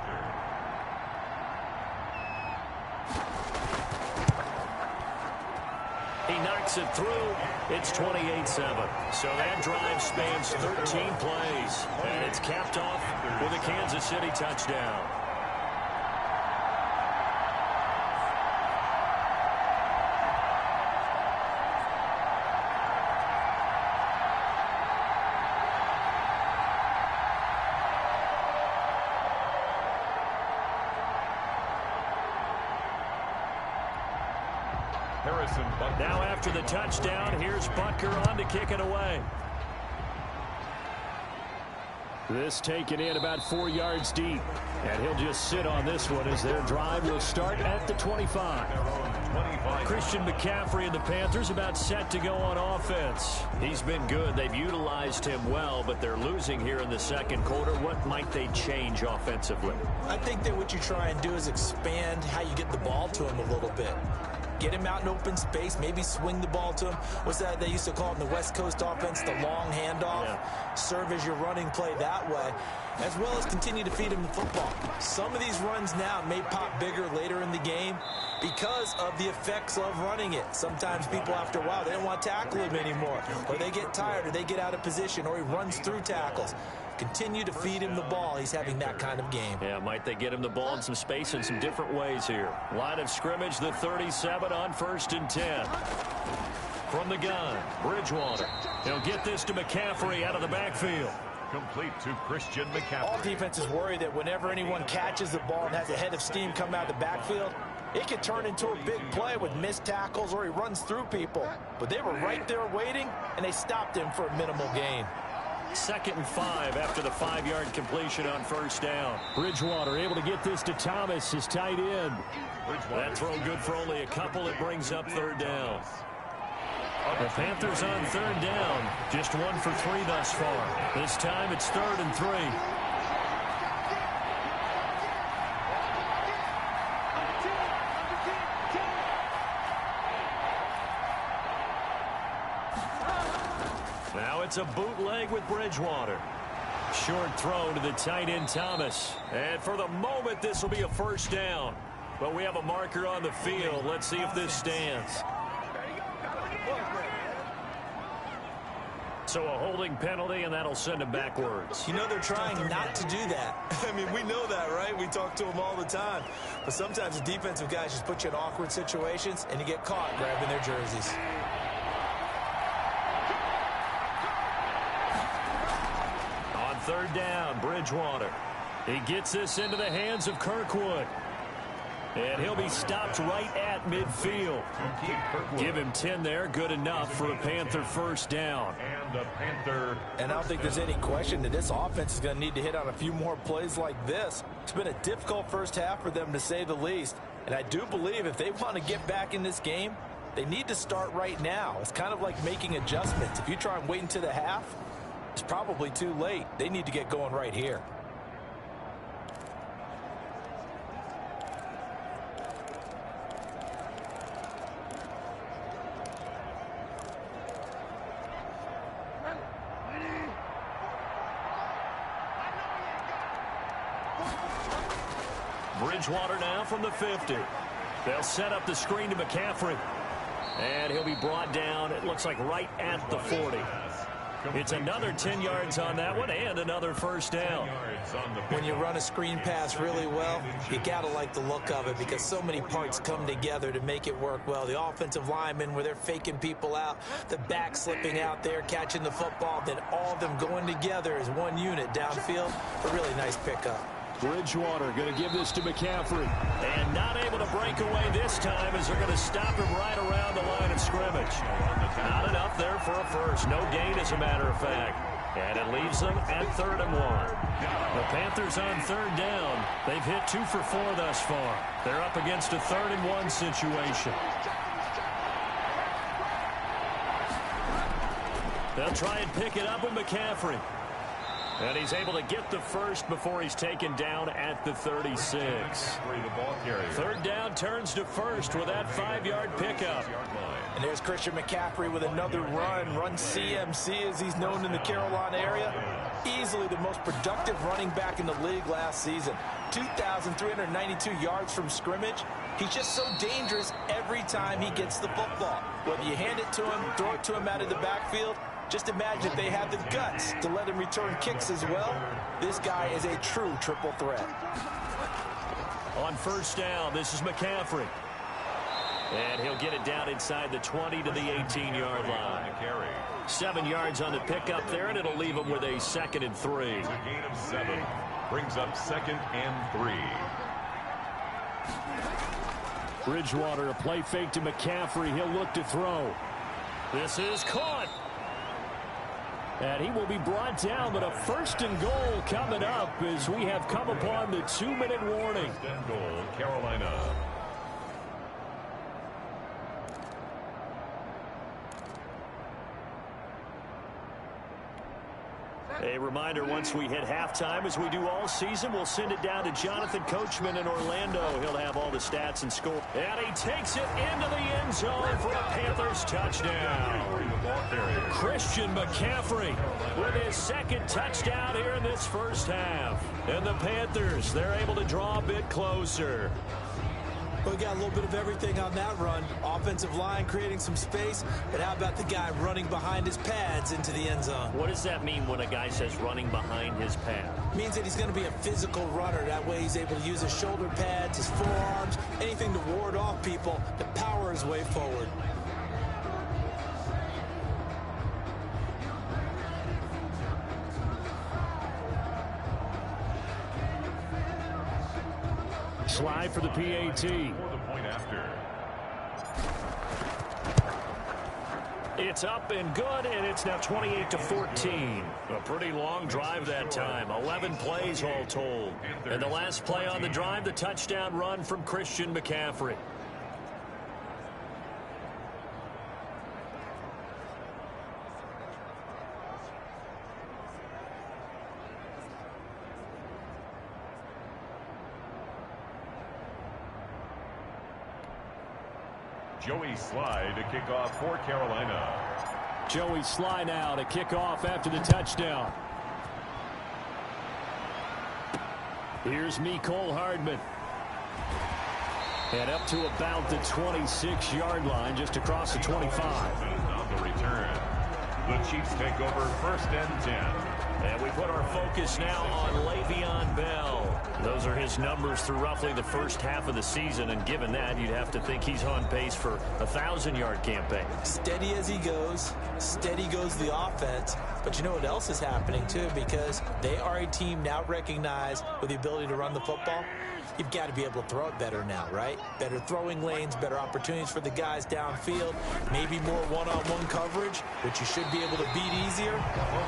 He knocked makes it through. It's 28-7. So that drive spans 13 plays. And it's capped off with a Kansas City touchdown. Now after the touchdown, here's Butker on to kick it away. This taken in about 4 yards deep. And he'll just sit on this one as their drive will start at the 25. Christian McCaffrey and the Panthers about set to go on offense. He's been good. They've utilized him well, but they're losing here in the second quarter. What might they change offensively? I think that what you try and do is expand how you get the ball to him a little bit. Get him out in open space, maybe swing the ball to him. What's that they used to call it in the West Coast offense, the long handoff? Yeah. Serve as your running play that way, as well as continue to feed him the football. Some of these runs now may pop bigger later in the game because of the effects of running it. Sometimes people, after a while, they don't want to tackle him anymore, or they get tired, or they get out of position, or he runs through tackles. Continue to feed him the ball. He's having that kind of game. Yeah, might they get him the ball in some space in some different ways here. Line of scrimmage, the 37 on 1st and 10. From the gun, Bridgewater. He'll get this to McCaffrey out of the backfield. Complete to Christian McCaffrey. All defenses worry that whenever anyone catches the ball and has a head of steam come out of the backfield, it could turn into a big play with missed tackles or he runs through people. But they were right there waiting, and they stopped him for a minimal gain. 2nd and 5 after the 5-yard completion on 1st down. Bridgewater able to get this to Thomas, his tight end. That throw good for only a couple. It brings up 3rd down. The Panthers on 3rd down. Just 1 for 3 thus far. This time it's 3rd and 3. Now it's a bootleg with Bridgewater. Short throw to the tight end Thomas. And for the moment, this will be a 1st down. But we have a marker on the field. Let's see if this stands. So a holding penalty, and that'll send him backwards. You know they're trying not to do that. I mean, we know that, right? We talk to them all the time. But sometimes the defensive guys just put you in awkward situations, and you get caught grabbing their jerseys. On 3rd down, Bridgewater. He gets this into the hands of Kirkwood. And he'll be stopped right at midfield. Give him 10 there. Good enough for a Panther 1st down. And I don't think there's any question that this offense is going to need to hit on a few more plays like this. It's been a difficult first half for them, to say the least. And I do believe if they want to get back in this game, they need to start right now. It's kind of like making adjustments. If you try and wait until the half, it's probably too late. They need to get going right here. Bridgewater now from the 50. They'll set up the screen to McCaffrey. And he'll be brought down, it looks like, right at the 40. It's another 10 yards on that one and another 1st down. When you run a screen pass really well, you got to like the look of it because so many parts come together to make it work well. The offensive linemen, where they're faking people out, the back slipping out there, catching the football, then all of them going together as one unit downfield. A really nice pickup. Bridgewater going to give this to McCaffrey. And not able to break away this time as they're going to stop him right around the line of scrimmage. Not enough there for a first. No gain, as a matter of fact. And it leaves them at 3rd and 1. The Panthers on 3rd down. They've hit 2 for 4 thus far. They're up against a 3rd and 1 situation. They'll try and pick it up with McCaffrey. And he's able to get the first before he's taken down at the 36. Third down turns to first with that 5-yard pickup. And there's Christian McCaffrey with another run CMC as he's known in the Carolina area. Easily the most productive running back in the league last season. 2,392 yards from scrimmage. He's just so dangerous every time he gets the football. Whether you hand it to him, throw it to him out of the backfield, just imagine if they have the guts to let him return kicks as well. This guy is a true triple threat. On first down, this is McCaffrey. And he'll get it down inside the 20 to the 18-yard line. 7 yards on the pickup there, and it'll leave him with a 2nd and 3. A gain of 7. Brings up 2nd and 3. Bridgewater, a play fake to McCaffrey. He'll look to throw. This is caught. And he will be brought down, but a 1st and goal coming up as we have come upon the 2-minute warning. 1st and goal, Carolina. A reminder, once we hit halftime, as we do all season, we'll send it down to Jonathan Coachman in Orlando. He'll have all the stats and score. And he takes it into the end zone for a Panthers touchdown. Christian McCaffrey with his 2nd touchdown here in this first half. And the Panthers, they're able to draw a bit closer. We got a little bit of everything on that run. Offensive line creating some space, but how about the guy running behind his pads into the end zone? What does that mean when a guy says running behind his pad? Means that he's going to be a physical runner. That way he's able to use his shoulder pads, his forearms, anything to ward off people to power his way forward. Slide for the PAT. For the point after. It's up and good, and it's now 28-14. A pretty long drive that time. 11 plays all told. And the last play on the drive, the touchdown run from Christian McCaffrey. Joey Slye to kick off for Carolina. Joey Slye now to kick off after the touchdown. Here's Mecole Hardman. And up to about the 26-yard line, just across the 25. On the return. The Chiefs take over 1st and 10. And we put our focus now on Le'Veon Bell. Those are his numbers through roughly the first half of the season, and given that, you'd have to think he's on pace for a 1,000-yard campaign. Steady as he goes, steady goes the offense. But you know what else is happening, too, because they are a team now recognized with the ability to run the football. You've got to be able to throw it better now, right? Better throwing lanes, better opportunities for the guys downfield, maybe more one-on-one coverage, which you should be able to beat easier.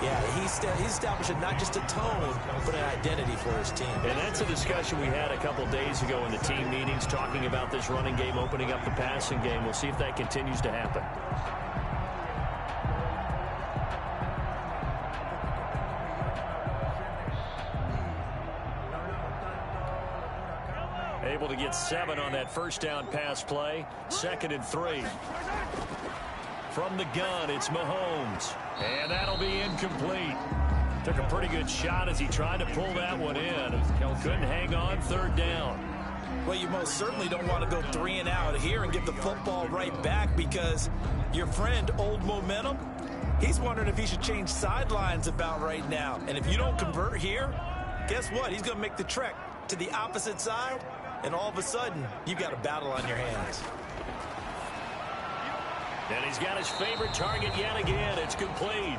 Yeah, he's establishing not just a tone, but an identity for his team. And that's a discussion we had a couple days ago in the team meetings, talking about this running game, opening up the passing game. We'll see if that continues to happen. Able to get 7 on that first down pass play. 2nd and 3. From the gun, it's Mahomes. And that'll be incomplete. Took a pretty good shot as he tried to pull that one in. Couldn't hang on 3rd down. Well, you most certainly don't want to go 3 and out here and get the football right back, because your friend, Old Momentum, he's wondering if he should change sidelines about right now. And if you don't convert here, guess what? He's going to make the trek to the opposite side, and all of a sudden, you've got a battle on your hands. And he's got his favorite target yet again. It's complete.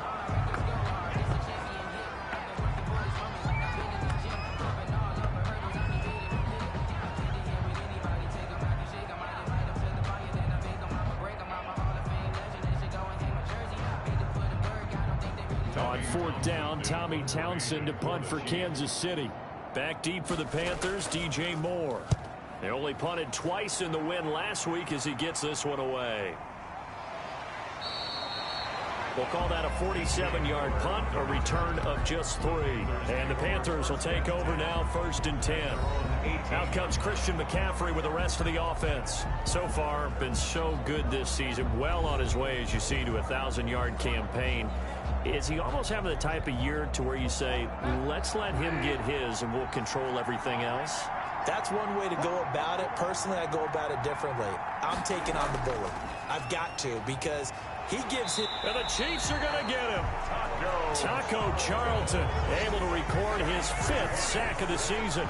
On 4th down, Tommy Townsend to punt for Kansas City. Back deep for the Panthers, DJ Moore. They only punted twice in the win last week as he gets this one away. We'll call that a 47-yard punt, a return of just 3. And the Panthers will take over now, 1st and 10. Out comes Christian McCaffrey with the rest of the offense. So far, been so good this season. Well on his way, as you see, to a 1,000-yard campaign. Is he almost having the type of year to where you say, let's let him get his and we'll control everything else? That's one way to go about it. Personally, I go about it differently. I'm taking on the bully. I've got to, because he gives it. And the Chiefs are going to get him. Taco Charlton able to record his 5th sack of the season.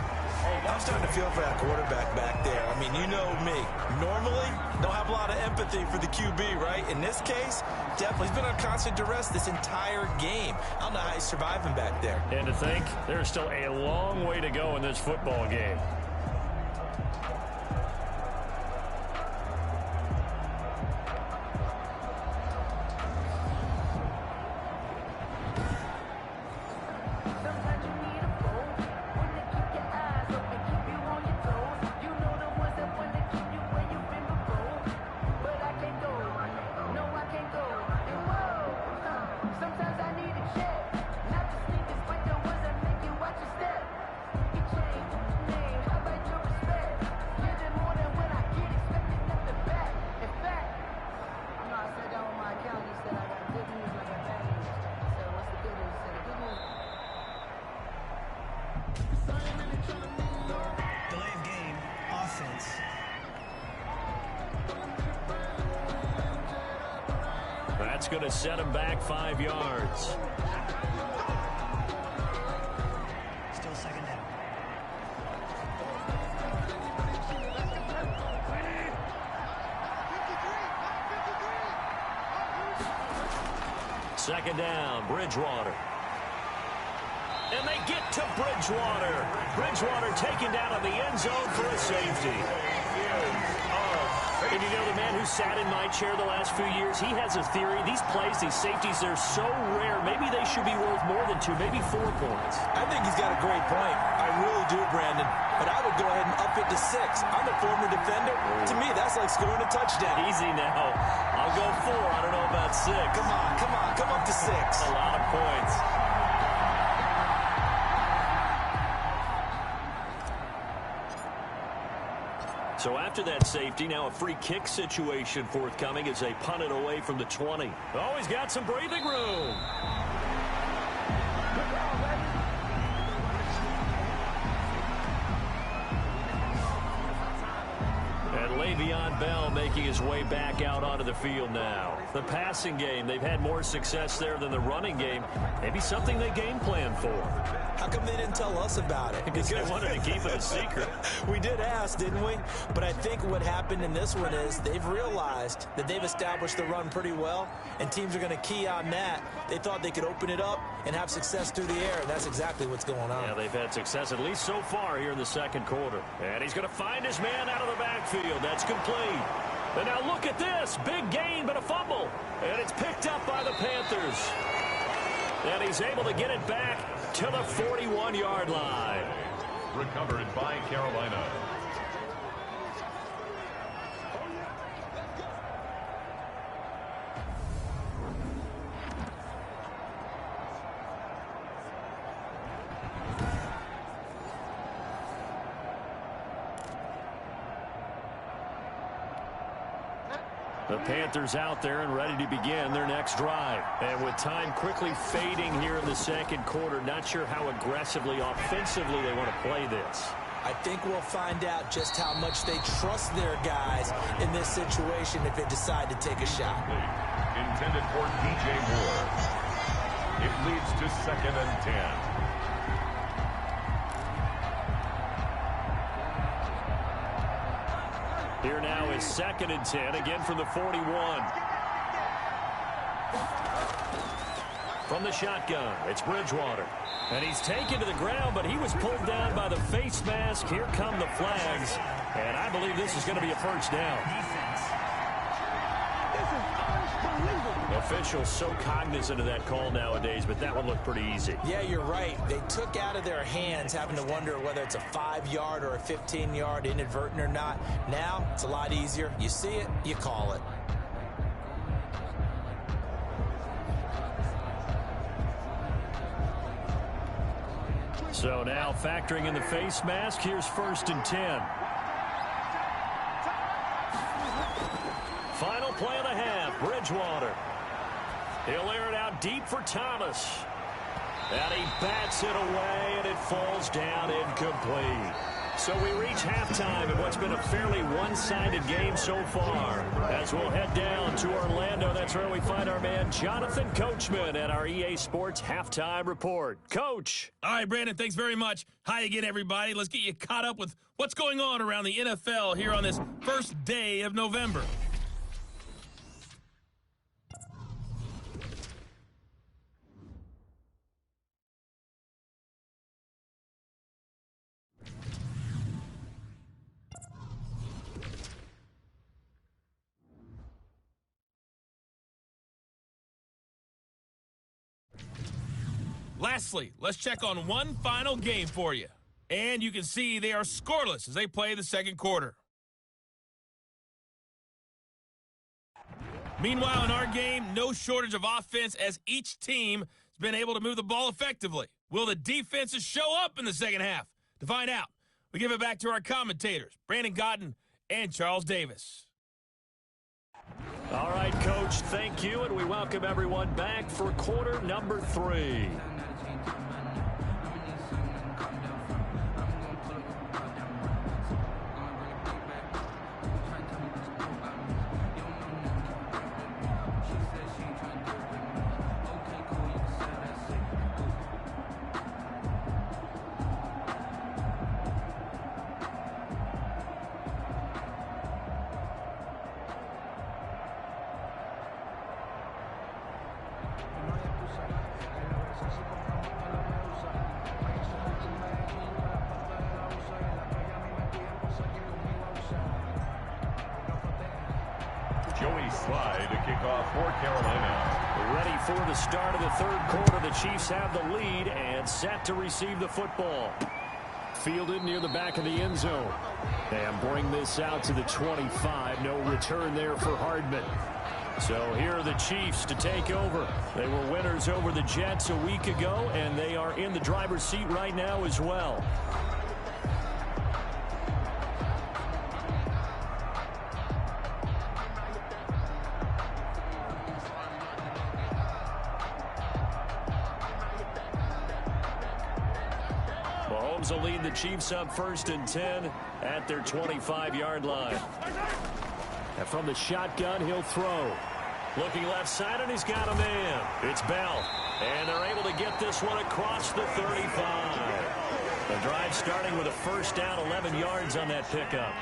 I'm starting to feel for that quarterback back there. I mean, you know me. Normally, don't have a lot of empathy for the QB, right? In this case, definitely. He's been on constant duress this entire game. I don't know how he's surviving back there. And to think, there's still a long way to go in this football game. That's going to set him back 5 yards. Still 2nd down. Second down, Bridgewater. And they get to Bridgewater. Bridgewater taken down in the end zone for a safety. And you know, the man who sat in my chair the last few years, he has a theory. These plays, these safeties, they're so rare. Maybe they should be worth more than 2, maybe 4 points. I think he's got a great point. I really do, Brandon. But I would go ahead and up it to 6. I'm a former defender. To me, that's like scoring a touchdown. Easy now. I'll go 4. I don't know about 6. Come on, come on. Come up to 6. A lot of points. So after that safety, now a free kick situation forthcoming as they punt it away from the 20. Oh, he's got some breathing room. And Le'Veon Bell making his way back out onto the field now. The passing game, they've had more success there than the running game. Maybe something they game plan for. How come they didn't tell us about it? Because they wanted to keep it a secret. We did ask, didn't we? But I think what happened in this one is they've realized that they've established the run pretty well, and teams are going to key on that. They thought they could open it up and have success through the air, and that's exactly what's going on. Yeah, they've had success at least so far here in the second quarter. And he's going to find his man out of the backfield. That's complete. And now look at this. Big gain, but a fumble. And it's picked up by the Panthers. And he's able to get it back to the 41-yard line. Recovered by Carolina. The Panthers out there and ready to begin their next drive. And with time quickly fading here in the second quarter, not sure how aggressively, offensively they want to play this. I think we'll find out just how much they trust their guys in this situation if they decide to take a shot. Intended for DJ Moore. It leads to 2nd and 10. Here now is 2nd and 10, again from the 41. From the shotgun, it's Bridgewater. And he's taken to the ground, but he was pulled down by the face mask. Here come the flags. And I believe this is going to be a first down. Officials so cognizant of that call nowadays, but that one looked pretty easy. Yeah, you're right. They took out of their hands having to wonder whether it's a 5-yard or a 15-yard inadvertent or not. Now, it's a lot easier. You see it, you call it. So now factoring in the face mask, here's 1st and 10. Final play of the half, Bridgewater. He'll air it out deep for Thomas. And he bats it away, and it falls down incomplete. So we reach halftime in what's been a fairly one-sided game so far. As we'll head down to Orlando, that's where we find our man Jonathan Coachman at our EA Sports Halftime Report. Coach. All right, Brandon, thanks very much. Hi again, everybody. Let's get you caught up with what's going on around the NFL here on this first day of November. Lastly, let's check on one final game for you. And you can see they are scoreless as they play the second quarter. Meanwhile, in our game, no shortage of offense as each team has been able to move the ball effectively. Will the defenses show up in the second half? To find out, we give it back to our commentators, Brandon Godden and Charles Davis. All right, Coach, thank you, and we welcome everyone back for quarter number 3. Joey Slye to kick off for Carolina. Ready for the start of the third quarter. The Chiefs have the lead and set to receive the football. Fielded near the back of the end zone. And bring this out to the 25. No return there for Hardman. So here are the Chiefs to take over. They were winners over the Jets a week ago, and they are in the driver's seat right now as well. Mahomes will lead the Chiefs up 1st and 10 at their 25-yard line. And from the shotgun, he'll throw. Looking left side, and he's got a man. It's Bell. And they're able to get this one across the 35. The drive starting with a first down, 11 yards on that pickup.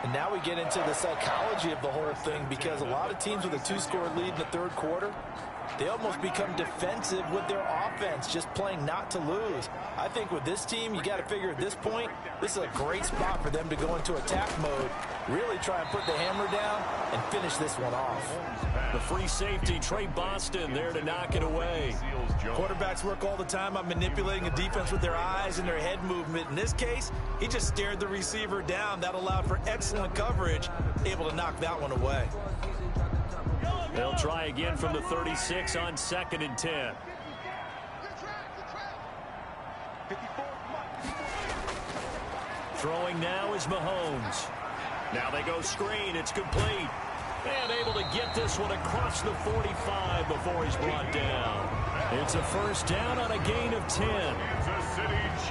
And now we get into the psychology of the whole thing, because a lot of teams with a 2-score lead in the third quarter, they almost become defensive with their offense, just playing not to lose. I think with this team, you got to figure at this point, this is a great spot for them to go into attack mode, really try and put the hammer down and finish this one off. The free safety, Trey Boston, there to knock it away. Quarterbacks work all the time on manipulating a defense with their eyes and their head movement. In this case, he just stared the receiver down. That allowed for excellent coverage, able to knock that one away. They'll try again from the 36 on 2nd and 10. Throwing now is Mahomes. Now they go screen. It's complete. And able to get this one across the 45 before he's brought down. It's a first down on a gain of 10.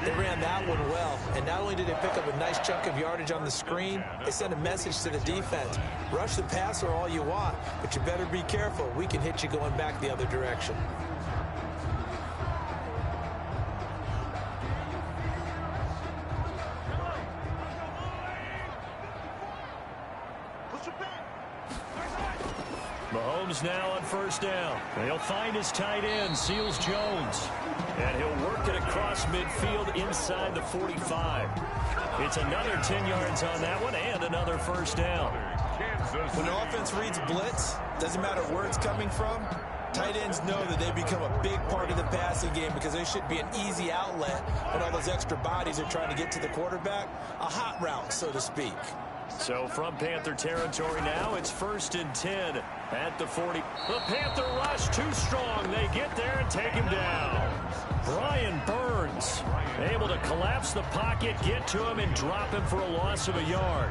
They ran that one well, and not only did they pick up a nice chunk of yardage on the screen, they sent a message to the defense. Rush the passer all you want, but you better be careful. We can hit you going back the other direction. Mahomes now on first down. He'll find his tight end, Seals Jones. And he'll work it across midfield inside the 45. It's another 10 yards on that one and another first down. When the offense reads blitz, doesn't matter where it's coming from, tight ends know that they become a big part of the passing game because they should be an easy outlet when all those extra bodies are trying to get to the quarterback. A hot route, so to speak. So from Panther territory now, it's 1st and 10 at the 40. The Panther rush too strong. They get there and take him down. Brian Burns able to collapse the pocket, get to him, and drop him for a loss of a yard.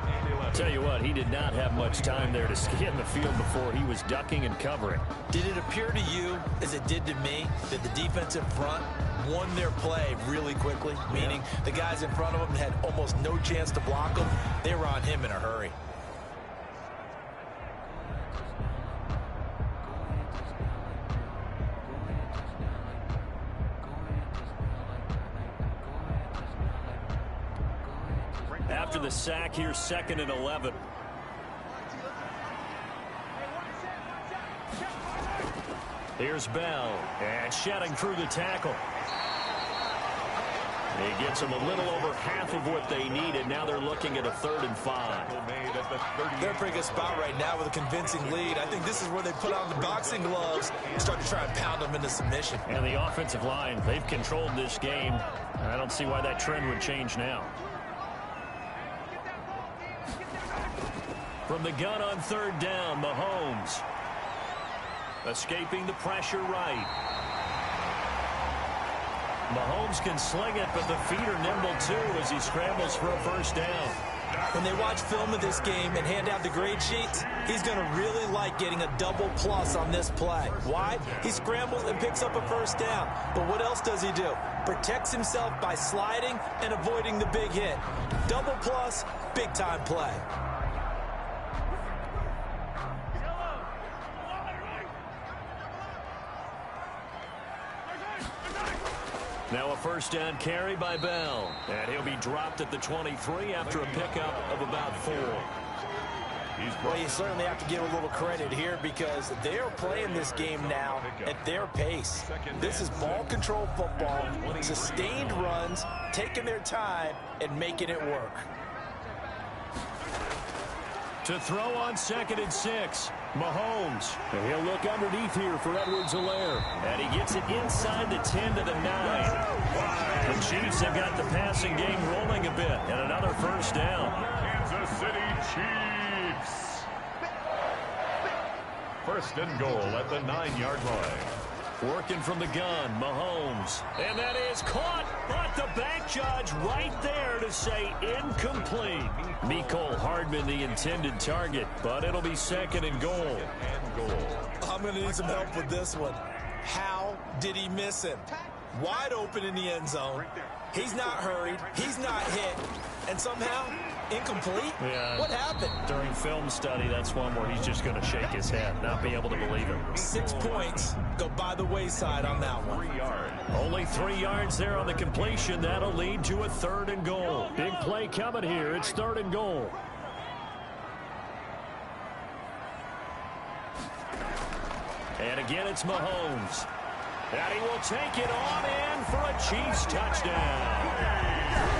Tell you what, he did not have much time there to scan the field before he was ducking and covering. Did it appear to you, as it did to me, that the defensive front won their play really quickly? Meaning the guys in front of him had almost no chance to block him. They were on him in a hurry. After the sack, here's 2nd and 11. Here's Bell, and shedding through the tackle. He gets them a little over half of what they needed. Now they're looking at a 3rd and 5. They're in a pretty good spot right now with a convincing lead. I think this is where they put on the boxing gloves and start to try and pound them into submission. And the offensive line, they've controlled this game. I don't see why that trend would change now. From the gun on 3rd down, Mahomes. Escaping the pressure right. Mahomes can sling it, but the feet are nimble too as he scrambles for a 1st down. When they watch film of this game and hand out the grade sheets, he's going to really like getting a double plus on this play. Why? He scrambles and picks up a 1st down. But what else does he do? Protects himself by sliding and avoiding the big hit. Double plus, big time play. Now a 1st down carry by Bell. And he'll be dropped at the 23 after a pickup of about 4. Well, you certainly have to give a little credit here because they are playing this game now at their pace. This is ball control football, sustained runs, taking their time and making it work. To throw on 2nd and 6. Mahomes. And he'll look underneath here for Edwards-Helaire. And he gets it inside the 10 to the 9. The Chiefs have got the passing game rolling a bit. And another 1st down. Kansas City Chiefs. 1st and goal at the 9-yard line. Working from the gun, Mahomes. And that is caught, but the back judge right there to say incomplete. Mecole Hardman the intended target, but it'll be 2nd and goal. I'm going to need some help with this one. How did he miss him? Wide open in the end zone. He's not hurried. He's not hit. And somehow, incomplete? Yeah. What happened? During film study, that's one where he's just going to shake his head, not be able to believe it. 6 points go by the wayside on that one. 3 yards. Only 3 yards there on the completion. That'll lead to a 3rd and goal. Big play coming here. It's 3rd and goal. And again, it's Mahomes. And he will take it on in for a Chiefs touchdown.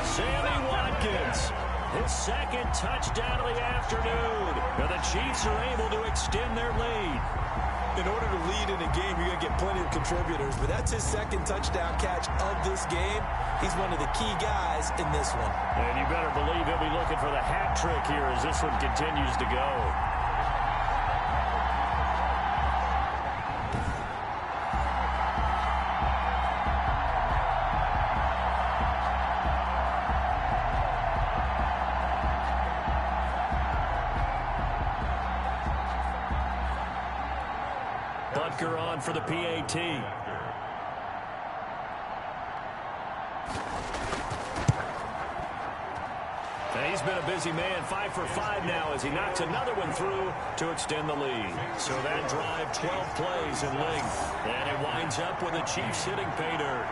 Sammy Watkins, his 2nd touchdown of the afternoon. And the Chiefs are able to extend their lead. In order to lead in a game, you're going to get plenty of contributors, but that's his 2nd touchdown catch of this game. He's one of the key guys in this one. And you better believe he'll be looking for the hat trick here as this one continues to go. Butker on for the PAT. And he's been a busy man, 5 for 5 now as he knocks another one through to extend the lead. So that drive, 12 plays in length. And it winds up with the Chiefs hitting pay dirt.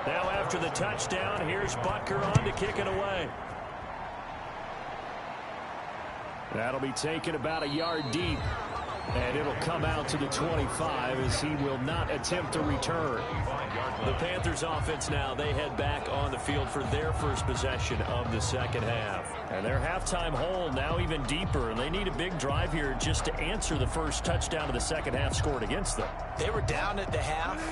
Now after the touchdown, here's Butker on to kick it away. That'll be taken about a yard deep. And it'll come out to the 25 as he will not attempt to return. The Panthers offense now, they head back on the field for their first possession of the 2nd half. And their halftime hole now even deeper, and they need a big drive here just to answer the first touchdown of the 2nd half scored against them. They were down at the half,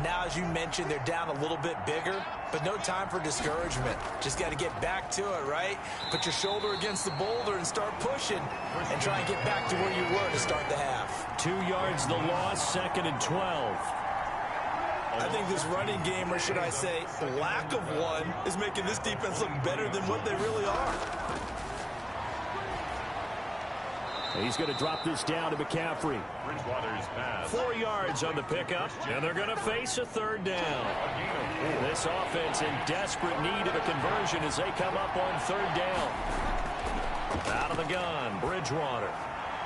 Now, as you mentioned, they're down a little bit bigger, but no time for discouragement. Just got to get back to it, right? Put your shoulder against the boulder and start pushing and try and get back to where you were to start the half. 2 yards the loss, 2nd and 12. I think this running game, or should I say lack of one, is making this defense look better than what they really are. He's going to drop this down to McCaffrey. Bridgewater's pass. 4 yards on the pickup, and they're going to face a 3rd down. This offense in desperate need of a conversion as they come up on 3rd down. Out of the gun, Bridgewater.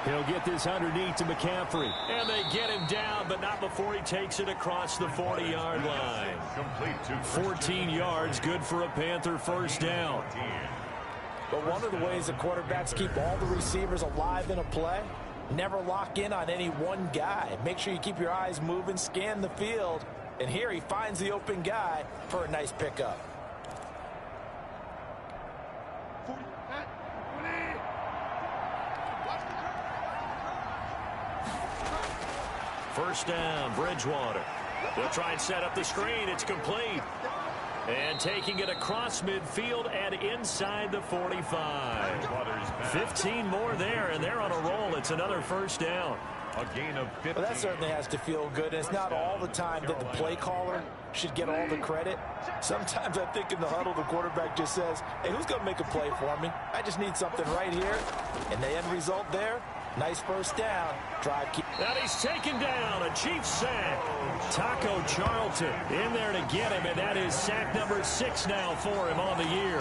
He'll get this underneath to McCaffrey. And they get him down, but not before he takes it across the 40-yard line. 14 yards, good for a Panther 1st down. But one of the ways the quarterbacks keep all the receivers alive in a play, never lock in on any one guy. Make sure you keep your eyes moving, scan the field. And here he finds the open guy for a nice pickup. First down, Bridgewater. They'll try and set up the screen. It's complete. And taking it across midfield and inside the 45. 15 more there, and they're on a roll. It's another 1st down. A gain of 15. Well, that certainly has to feel good. And it's not all the time that the play caller should get all the credit. Sometimes I think in the huddle, the quarterback just says, hey, who's going to make a play for me? I just need something right here. And the end result there, nice 1st down. Drive keep. And he's taken down, a Chiefs sack. Taco Charlton in there to get him, and that is sack number 6 now for him on the year.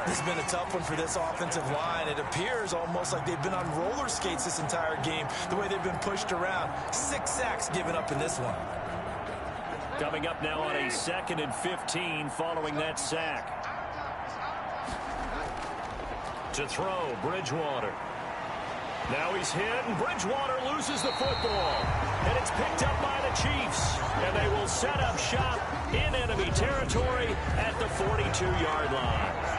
This has been a tough one for this offensive line. It appears almost like they've been on roller skates this entire game, the way they've been pushed around. 6 sacks given up in this one. Coming up now on a 2nd and 15 following that sack. To throw, Bridgewater. Now he's hit, and Bridgewater loses the football. And it's picked up by the Chiefs. And they will set up shop in enemy territory at the 42-yard line.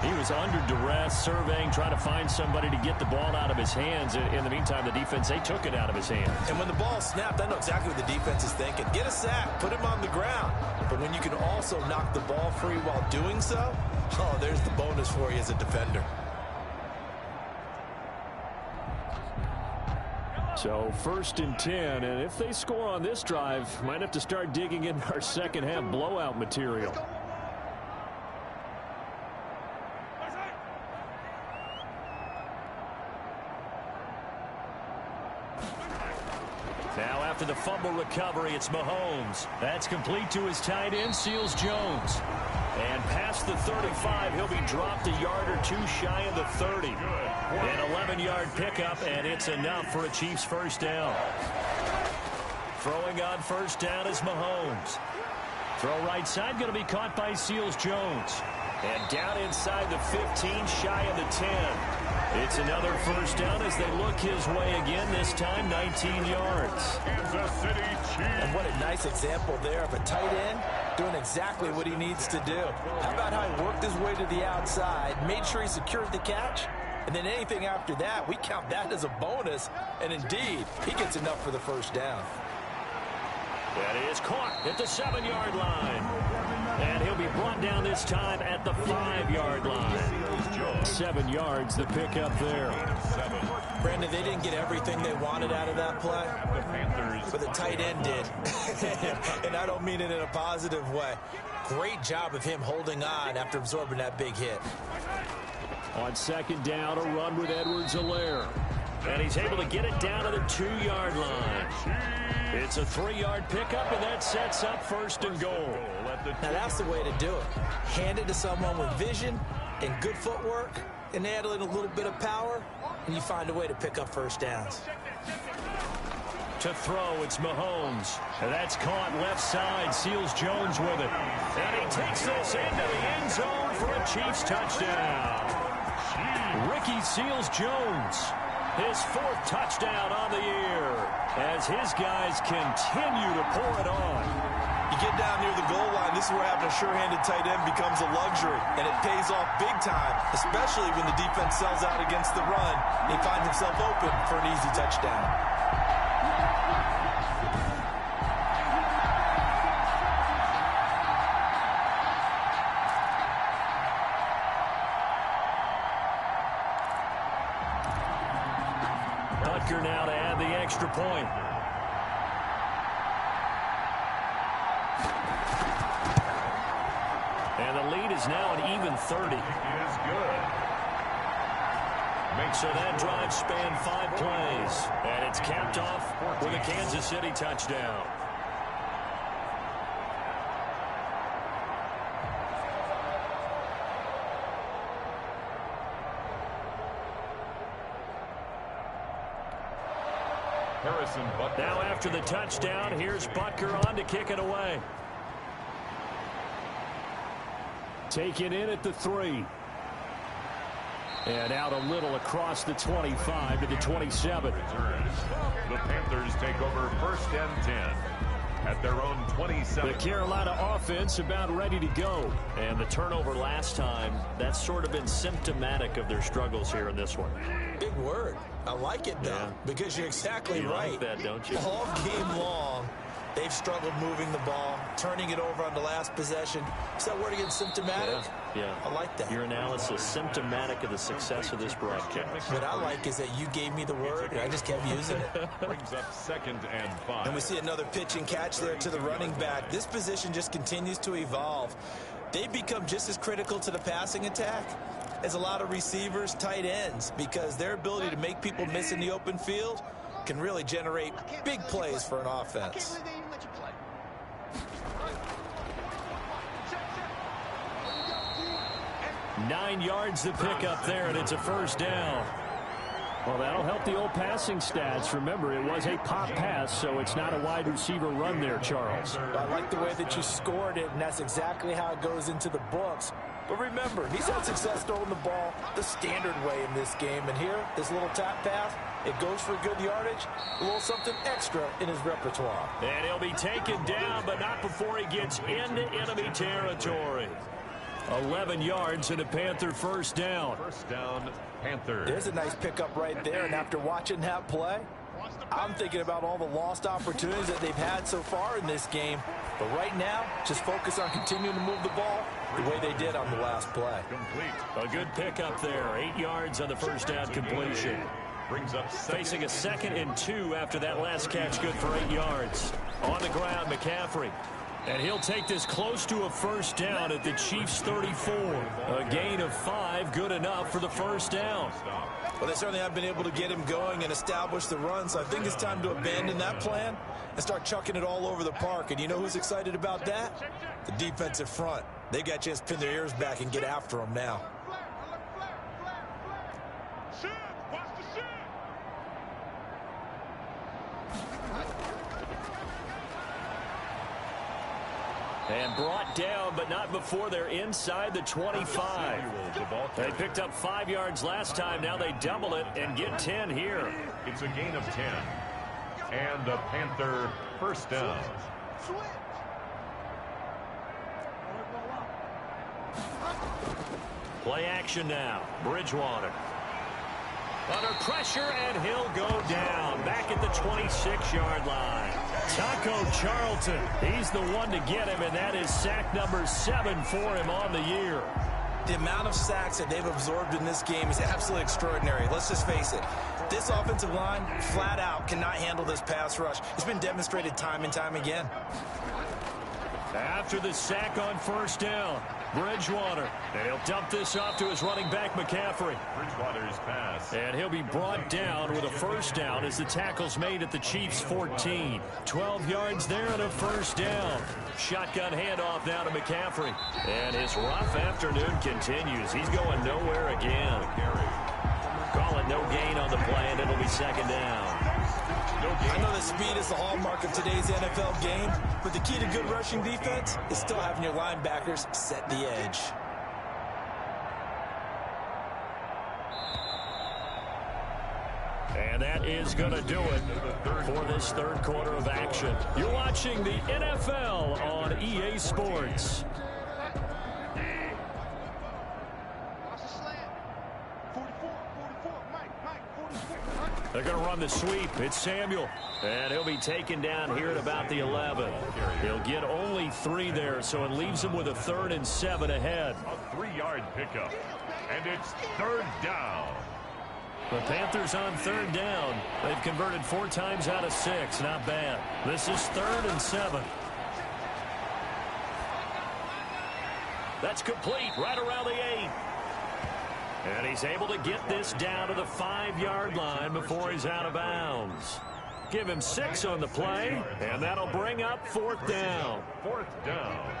He was under duress, surveying, trying to find somebody to get the ball out of his hands. In the meantime, the defense, they took it out of his hands. And when the ball snapped, I know exactly what the defense is thinking. Get a sack, put him on the ground. But when you can also knock the ball free while doing so, oh, there's the bonus for you as a defender. So 1st and 10, and if they score on this drive, might have to start digging in our second half blowout material. Now after the fumble recovery, it's Mahomes. That's complete to his tight end, Seals Jones. And past the 35, he'll be dropped a yard or 2 shy of the 30. An 11-yard pickup, and it's enough for a Chiefs 1st down. Throwing on 1st down is Mahomes. Throw right side, going to be caught by Seals Jones. And down inside the 15, shy of the 10. It's another 1st down as they look his way again, this time 19 yards. Kansas City Chiefs. And what a nice example there of a tight end doing exactly what he needs to do. How about how he worked his way to the outside, made sure he secured the catch, and then anything after that, we count that as a bonus. And indeed, he gets enough for the 1st down. That is caught at the 7-yard line. And he'll be brought down this time at the 5-yard line. 7 yards, the pickup there. Brandon, they didn't get everything they wanted out of that play, but the tight end did. And I don't mean it in a positive way. Great job of him holding on after absorbing that big hit. On 2nd down, a run with Edwards-Helaire. And he's able to get it down to the 2-yard line. It's a 3-yard pickup, and that sets up 1st and goal. Now that's the way to do it. Hand it to someone with vision and good footwork, and add in a little bit of power, and you find a way to pick up 1st downs. To throw, it's Mahomes. And that's caught left side. Seals Jones with it. And he takes this into the end zone for a Chiefs touchdown. Ricky Seals Jones, his 4th touchdown on the year, as his guys continue to pour it on. You get down near the goal line, this is where having a sure-handed tight end becomes a luxury, and it pays off big time, especially when the defense sells out against the run. He finds himself open for an easy touchdown. point. And the lead is now an even 30. Is good. So that drive spanned 5 plays. And it's capped off with a Kansas City touchdown. Harrison Butker. Now after the touchdown, here's Butker on to kick it away. Take it in at the 3. And out a little across the 25 to the 27. The Panthers take over 1st and 10 at their own 27. The Carolina offense about ready to go. And the turnover last time, that's sort of been symptomatic of their struggles here in this one. Big word. I like it, though, because you're exactly right. Like that, don't you? All game long, they've struggled moving the ball, turning it over on the last possession. Is that word again, symptomatic? Yeah. I like that. Your analysis, symptomatic of the success of this broadcast. What I like is that you gave me the word, and I just kept using it. Brings up 2nd and 5. And we see another pitch and catch there to the running back. This position just continues to evolve. They've become just as critical to the passing attack as a lot of receivers, tight ends, because their ability to make people miss in the open field can really generate big plays for an offense. 9 yards to pick up there, and it's a 1st down. Well, that'll help the old passing stats. Remember, it was a pop pass, so it's not a wide receiver run there, Charles. I like the way that you scored it, and that's exactly how it goes into the books. But remember, he's had success throwing the ball the standard way in this game. And here, this little tap pass, it goes for good yardage, a little something extra in his repertoire. And he'll be taken down, but not before he gets into enemy territory. 11 yards and a Panther 1st down. 1st down, Panthers. There's a nice pickup right there, and after watching that play, I'm thinking about all the lost opportunities that they've had so far in this game. But right now, just focus on continuing to move the ball the way they did on the last play. Complete. A good pickup there. 8 yards on the 1st down completion. Brings up Facing a 2nd and 2 after that last catch, good for 8 yards. On the ground, McCaffrey. And he'll take this close to a 1st down at the Chiefs' 34. A gain of 5, good enough for the 1st down. Well, they certainly have been able to get him going and establish the run, so I think it's time to abandon that plan and start chucking it all over the park. And you know who's excited about that? The defensive front. They got a chance to pin their ears back and get after him now. And brought down, but not before they're inside the 25. They picked up 5 yards last time. Now they double it and get 10 here. It's a gain of 10. And a Panther 1st down. Play action now. Bridgewater. Under pressure, and he'll go down. Back at the 26-yard line. Taco Charlton. He's the one to get him, and that is sack number 7 for him on the year. The amount of sacks that they've absorbed in this game is absolutely extraordinary. Let's just face it. This offensive line, flat out, cannot handle this pass rush. It's been demonstrated time and time again. After the sack on 1st down, Bridgewater. And he'll dump this off to his running back, McCaffrey. Bridgewater's pass. And he'll be brought down with a 1st down as the tackle's made at the Chiefs' 14. 12 yards there and a 1st down. Shotgun handoff now to McCaffrey. And his rough afternoon continues. He's going nowhere again. Call it no gain on the play, and it'll be 2nd down. I know that speed is the hallmark of today's NFL game, but the key to good rushing defense is still having your linebackers set the edge. And that is going to do it for this 3rd quarter of action. You're watching the NFL on EA Sports. They're going to run the sweep. It's Samuel. And he'll be taken down here at about the 11. He'll get only 3 there, so it leaves him with a 3rd and 7 ahead. A 3-yard pickup. And it's 3rd down. The Panthers on third down. They've converted 4 times out of 6. Not bad. This is 3rd and 7. That's complete right around the 8. And he's able to get this down to the 5-yard line before he's out of bounds. Give him 6 on the play, and that'll bring up 4th down. 4th down.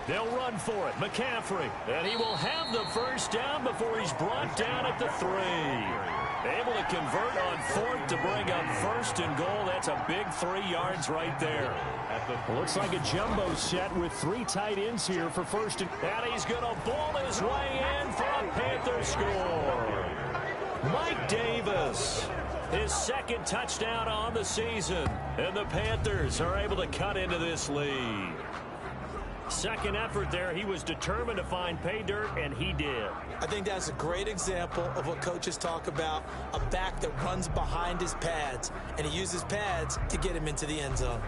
They'll run for it. McCaffrey. And he will have the 1st down before he's brought down at the 3. Able to convert on 4th to bring up 1st and goal. That's a big 3 yards right there. Looks like a jumbo set with 3 tight ends here for 1st and he's going to ball his way in for a Panther score. Mike Davis. His 2nd touchdown on the season. And the Panthers are able to cut into this lead. 2nd effort there. He was determined to find pay dirt, and he did. I think that's a great example of what coaches talk about, a back that runs behind his pads, and he uses pads to get him into the end zone.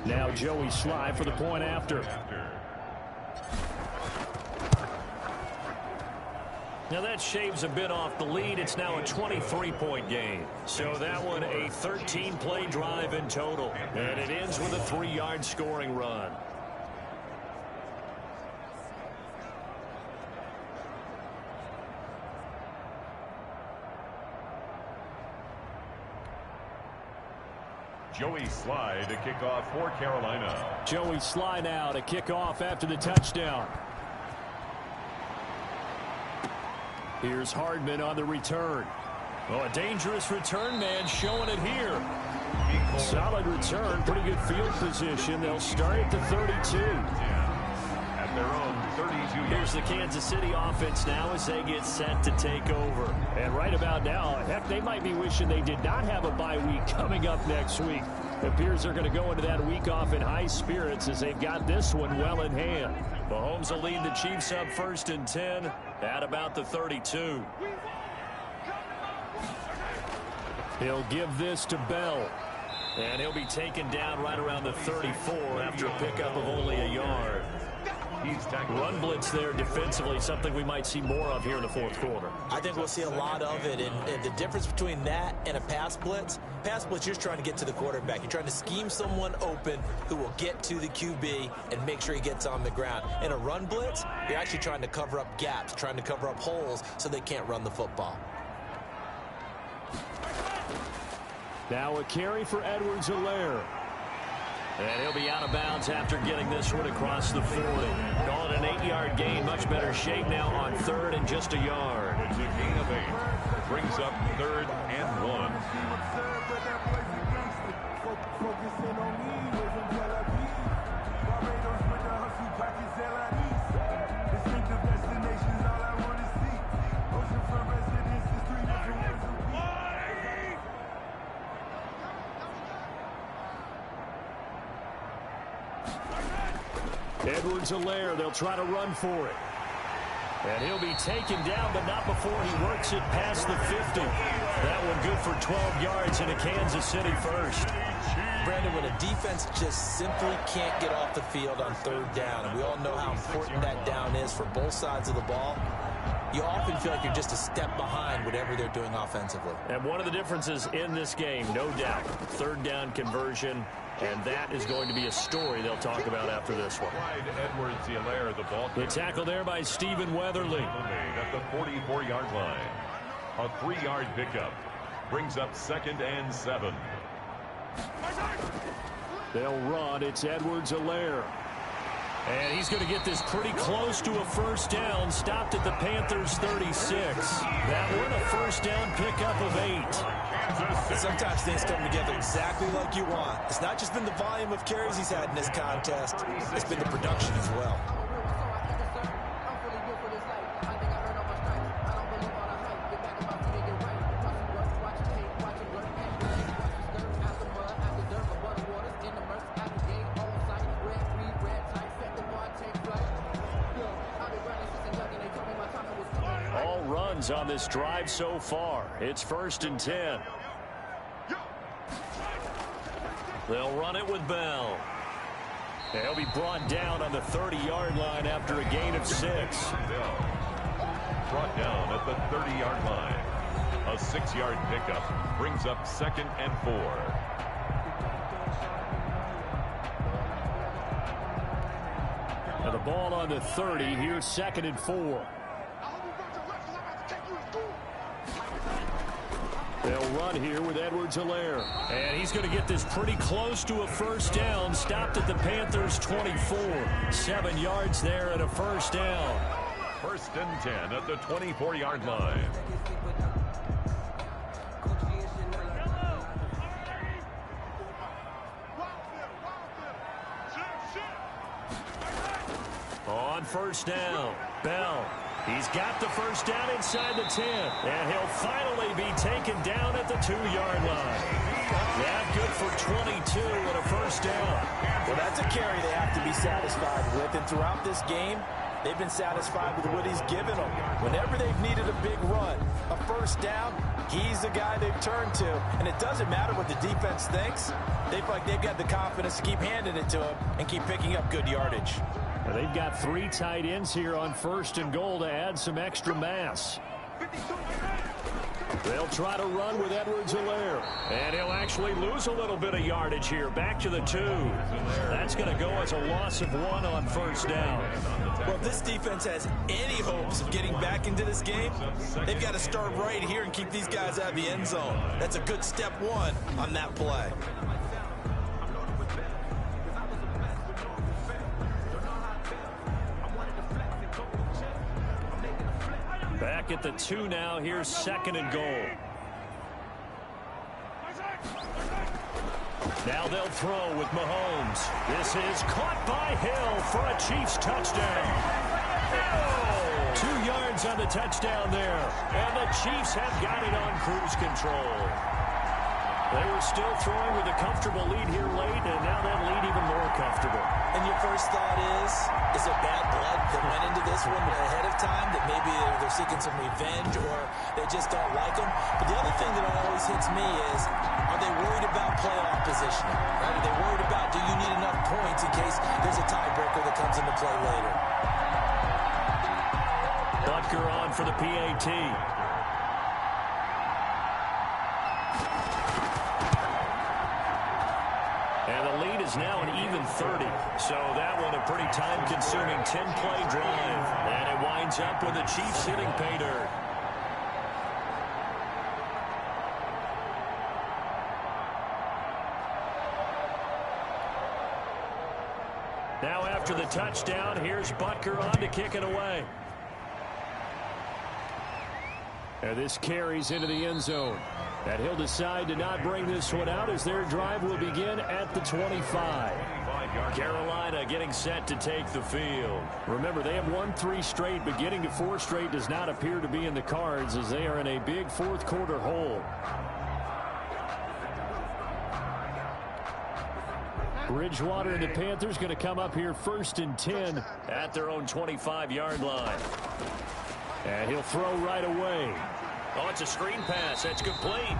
Now Joey Sly for the point after. Now that shaves a bit off the lead. It's now a 23-point game. So that one a 13-play drive in total. And it ends with a 3-yard scoring run. Joey Sly to kick off for Carolina. Joey Sly now to kick off after the touchdown. Here's Hardman on the return. Oh, a dangerous return man showing it here. Solid return, pretty good field position. They'll start at the 32. At their own 32. Here's the Kansas City offense now as they get set to take over. And right about now, heck, they might be wishing they did not have a bye week coming up next week. It appears they're going to go into that week off in high spirits as they've got this one well in hand. Mahomes will lead the Chiefs up 1st and 10 at about the 32. He'll give this to Bell. And he'll be taken down right around the 34 after a pickup of only a yard. Run blitz there defensively, something we might see more of here in the 4th quarter. I think we'll see a lot of it, and the difference between that and a pass blitz, you're just trying to get to the quarterback. You're trying to scheme someone open who will get to the QB and make sure he gets on the ground. In a run blitz, you're actually trying to cover up gaps, trying to cover up holes so they can't run the football. Now a carry for Edwards-Helaire. And he'll be out of bounds after getting this one across the 40. Call it an 8-yard gain. Much better shape now on 3rd and just a yard. It's a gain of 8. Brings up 3rd and 1. Edwards-Helaire, they'll try to run for it. And he'll be taken down, but not before he works it past the 50. That one good for 12 yards into Kansas City 1st. Brandon, when a defense just simply can't get off the field on 3rd down, and we all know how important that down is for both sides of the ball, you often feel like you're just a step behind whatever they're doing offensively. And one of the differences in this game, no doubt, 3rd down conversion, and that is going to be a story they'll talk about after this one. Edwards-Helaire, the ball. The tackle there by Stephen Weatherly. At the 44-yard line. A 3-yard pickup. Brings up 2nd and 7. They'll run. It's Edwards-Helaire. And he's going to get this pretty close to a 1st down. Stopped at the Panthers 36. That one a 1st down pickup of 8. Sometimes things come together exactly like you want. It's not just been the volume of carries he's had in this contest. It's been the production as well. downs on this drive so far. It's 1st and 10. They'll run it with Bell. He'll be brought down on the 30-yard line after a gain of 6. Bell brought down at the 30-yard line. A 6-yard pickup brings up 2nd and 4. Now the ball on the 30. Here's 2nd and 4. They'll run here with Edwards-Helaire. And he's going to get this pretty close to a first down. Stopped at the Panthers' 24. 7 yards there and a first down. 1st and 10 at the 24-yard line. On 1st down, Bell. He's got the first down inside the 10. And he'll finally be taken down at the 2-yard line. That good for 22 and a first down. Well, that's a carry they have to be satisfied with. And throughout this game, they've been satisfied with what he's given them. Whenever they've needed a big run, a first down, he's the guy they've turned to. And it doesn't matter what the defense thinks. They feel like they've got the confidence to keep handing it to him and keep picking up good yardage. Now they've got 3 tight ends here on 1st and goal to add some extra mass. They'll try to run with Edwards-Helaire. And he'll actually lose a little bit of yardage here. Back to the 2. That's going to go as a loss of 1 on first down. Well, if this defense has any hopes of getting back into this game, they've got to start right here and keep these guys out of the end zone. That's a good step 1 on that play. Back at the 2 now. Here's 2nd and goal. Now they'll throw with Mahomes. This is caught by Hill for a Chiefs touchdown. 2 yards on the touchdown there. And the Chiefs have got it on cruise control. They were still throwing with a comfortable lead here late, and now that lead even more comfortable. And your first thought is it bad blood that went into this one ahead of time, that maybe they're seeking some revenge or they just don't like them? But the other thing that always hits me is, are they worried about playoff positioning? Right? Are they worried about, do you need enough points in case there's a tiebreaker that comes into play later? Butker on for the PAT. And the lead is now an even 30. So that one a pretty time-consuming 10-play drive. And it winds up with the Chiefs hitting pay dirt. Now after the touchdown, here's Butker on to kick it away. And this carries into the end zone. And he'll decide to not bring this one out as their drive will begin at the 25. Carolina getting set to take the field. Remember, they have won 3 straight, but getting to 4 straight does not appear to be in the cards as they are in a big fourth-quarter hole. Bridgewater and the Panthers going to come up here 1st and 10 at their own 25-yard line. And he'll throw right away. Oh, it's a screen pass. That's complete.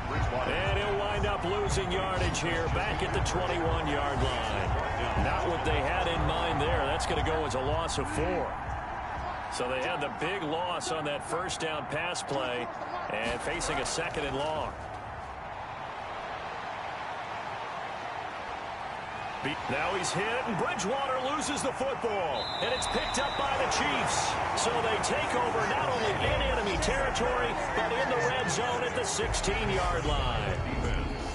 And he'll wind up losing yardage here back at the 21-yard line. Not what they had in mind there. That's going to go as a loss of 4. So they had the big loss on that first down pass play and facing a 2nd and long. Now he's hit, and Bridgewater loses the football. And it's picked up by the Chiefs. So they take over not only in enemy territory, but in the red zone at the 16-yard line.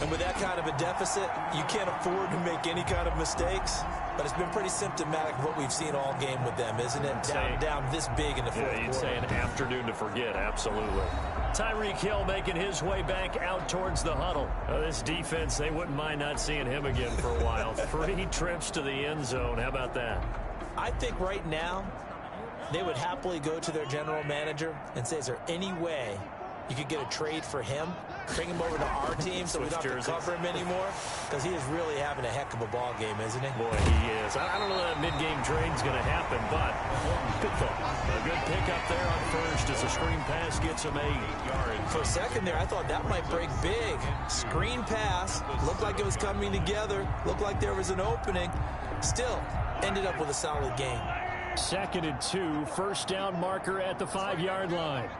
And with that kind of a deficit, you can't afford to make any kind of mistakes. But it's been pretty symptomatic of what we've seen all game with them, isn't it? Down this big in the fourth quarter. You'd say an afternoon to forget, absolutely. Tyreek Hill making his way back out towards the huddle. This defense, they wouldn't mind not seeing him again for a while. 3 trips to the end zone. How about that? I think right now they would happily go to their general manager and say, is there any way you could get a trade for him, bring him over to our team so we don't have to cover him anymore, because he is really having a heck of a ball game, isn't he? Boy, he is. I don't know that mid-game trade's going to happen, but good thought. A good pickup there on first as the screen pass gets him 8 yards. For a second there, I thought that might break big. Screen pass, looked like it was coming together, looked like there was an opening. Still, ended up with a solid gain. 2nd and 2, first down marker at the 5-yard line.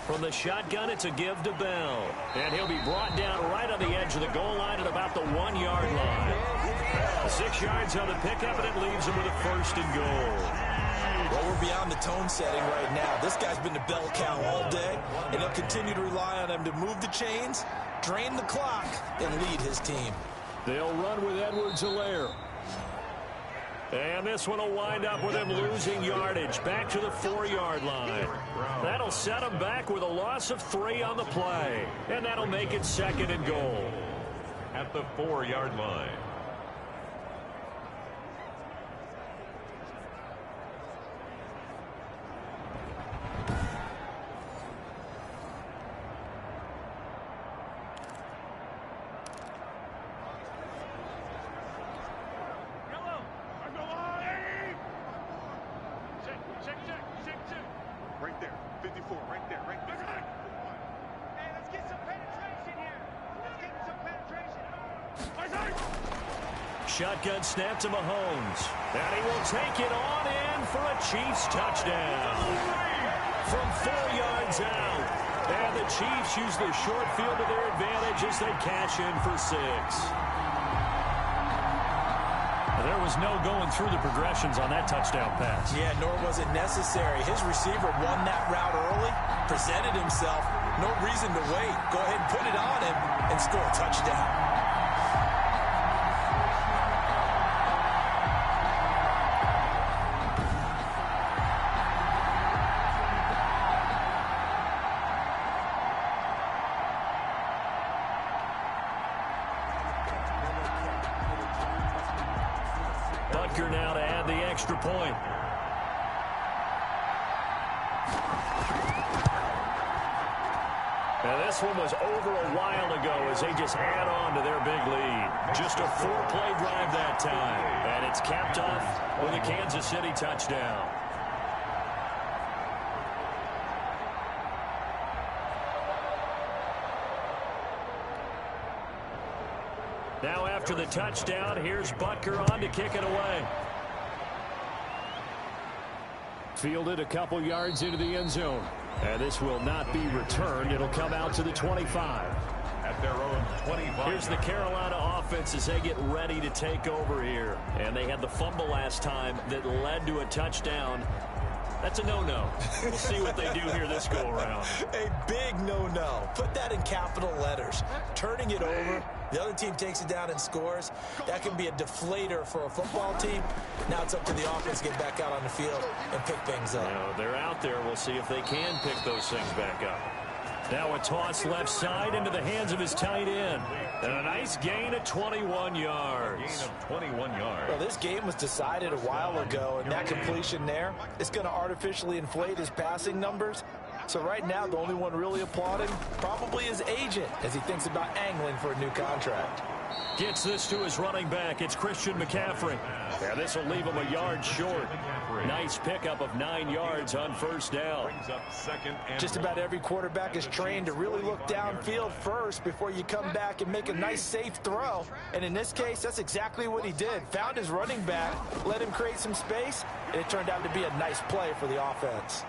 From the shotgun, it's a give to Bell. And he'll be brought down right on the edge of the goal line at about the 1-yard line. 6 yards on the pickup, and it leaves him with a 1st and goal. Well, we're beyond the tone setting right now. This guy's been the bell cow all day, and he'll continue to rely on him to move the chains, drain the clock, and lead his team. They'll run with Edwards-Helaire. And this one will wind up with him losing yardage back to the 4-yard line. That'll set him back with a loss of 3 on the play. And that'll make it 2nd and goal. At the 4-yard line. Right there. 54. Right there. Right there. Hey, let's get some penetration here. Let's get some penetration. Shotgun snap to Mahomes. And he will take it on in for a Chiefs touchdown. From 4 yards out. And the Chiefs use the short field to their advantage as they cash in for 6. There was no going through the progressions on that touchdown pass. Yeah, nor was it necessary. His receiver won that route early, presented himself. No reason to wait. Go ahead and put it on him and score a touchdown. Butker now to add the extra point. Now this one was over a while ago as they just add on to their big lead. Just a 4-play drive that time. And it's capped off with a Kansas City touchdown. Now after the touchdown, here's Butker on to kick it away. Fielded a couple yards into the end zone. And this will not be returned. It'll come out to the 25. At their own 25. Here's the Carolina offense as they get ready to take over here. And they had the fumble last time that led to a touchdown. That's a no-no. We'll see what they do here this go-around. A big no-no. Put that in capital letters. Turning it over, the other team takes it down and scores. That can be a deflator for a football team. Now it's up to the offense to get back out on the field and pick things up. Now, they're out there. We'll see if they can pick those things back up. Now a toss left side into the hands of his tight end. And a nice gain of 21 yards. Gain of 21 yards. Well, this game was decided a while ago, and that completion there is going to artificially inflate his passing numbers. So right now, the only one really applauding probably his agent as he thinks about angling for a new contract. Gets this to his running back. It's Christian McCaffrey. Yeah, this will leave him a yard short. Nice pickup of 9 yards on first down. Brings up 2nd and Just about every quarterback is trained to really look downfield first before you come back and make a nice, safe throw. And in this case, that's exactly what he did. Found his running back, let him create some space, and it turned out to be a nice play for the offense.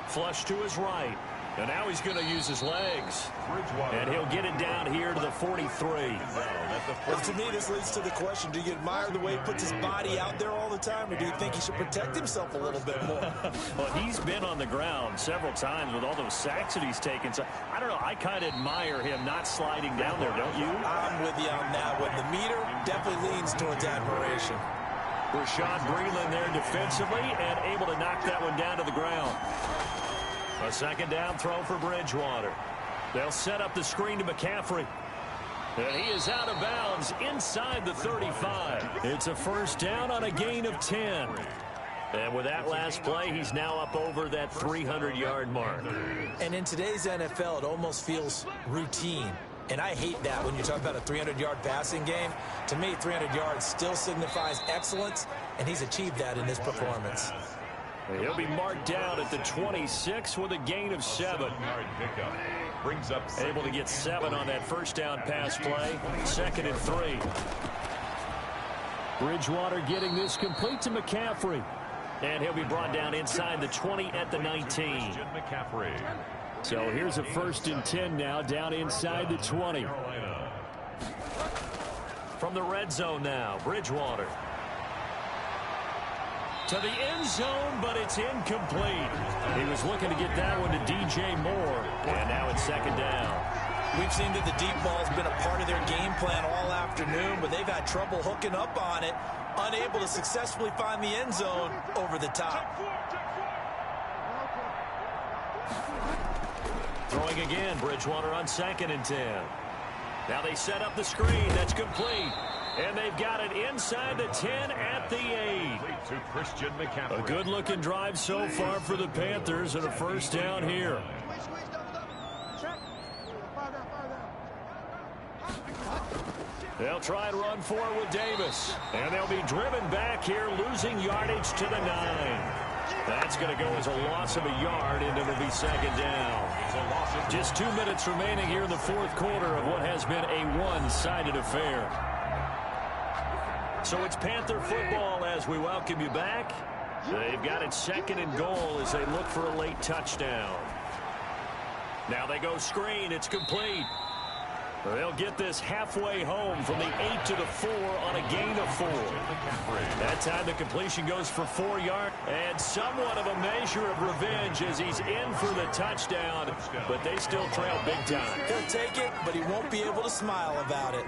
Flush to his right. And now he's going to use his legs. Bridgewater. And he'll get it down here to the 43. Well, to me, this leads to the question, do you admire the way he puts his body out there all the time, or do you think he should protect himself a little bit more? Well, he's been on the ground several times with all those sacks that he's taken. So, I don't know, I kind of admire him not sliding down there, don't you? I'm with you on that one. The meter definitely leans towards admiration. Rashad Breeland there defensively and able to knock that one down to the ground. A second down throw for Bridgewater. They'll set up the screen to McCaffrey. And he is out of bounds inside the 35. It's a first down on a gain of 10. And with that last play, he's now up over that 300-yard mark. And in today's NFL, it almost feels routine. And I hate that when you talk about a 300-yard passing game. To me, 300 yards still signifies excellence, and he's achieved that in his performance. He'll be marked down at the 26 with a gain of 7. Brings up Able to get 7 on that first down pass play. 2nd and 3. Bridgewater getting this complete to McCaffrey. And he'll be brought down inside the 20 at the 19. McCaffrey. So here's a 1st and 10 now, down inside the 20. From the red zone now, Bridgewater. To the end zone, but it's incomplete. He was looking to get that one to DJ Moore. And now it's 2nd down. We've seen that the deep ball's been a part of their game plan all afternoon, but they've had trouble hooking up on it, unable to successfully find the end zone over the top. Throwing again, Bridgewater on 2nd and 10. Now they set up the screen. That's complete. And they've got it inside the 10 at the 8. To Christian McCaffrey. A good-looking drive so far for the Panthers and a 1st down here. They'll try and run for it with Davis. And they'll be driven back here, losing yardage to the 9. That's going to go as a loss of a yard, and it'll be 2nd down. Just 2 minutes remaining here in the 4th quarter of what has been a one-sided affair. So it's Panther football as we welcome you back. They've got it 2nd and goal as they look for a late touchdown. Now they go screen. It's complete. They'll get this halfway home from the 8 to the 4 on a gain of 4. That time the completion goes for 4 yards. And somewhat of a measure of revenge as he's in for the touchdown. But they still trail big time. He'll take it, but he won't be able to smile about it.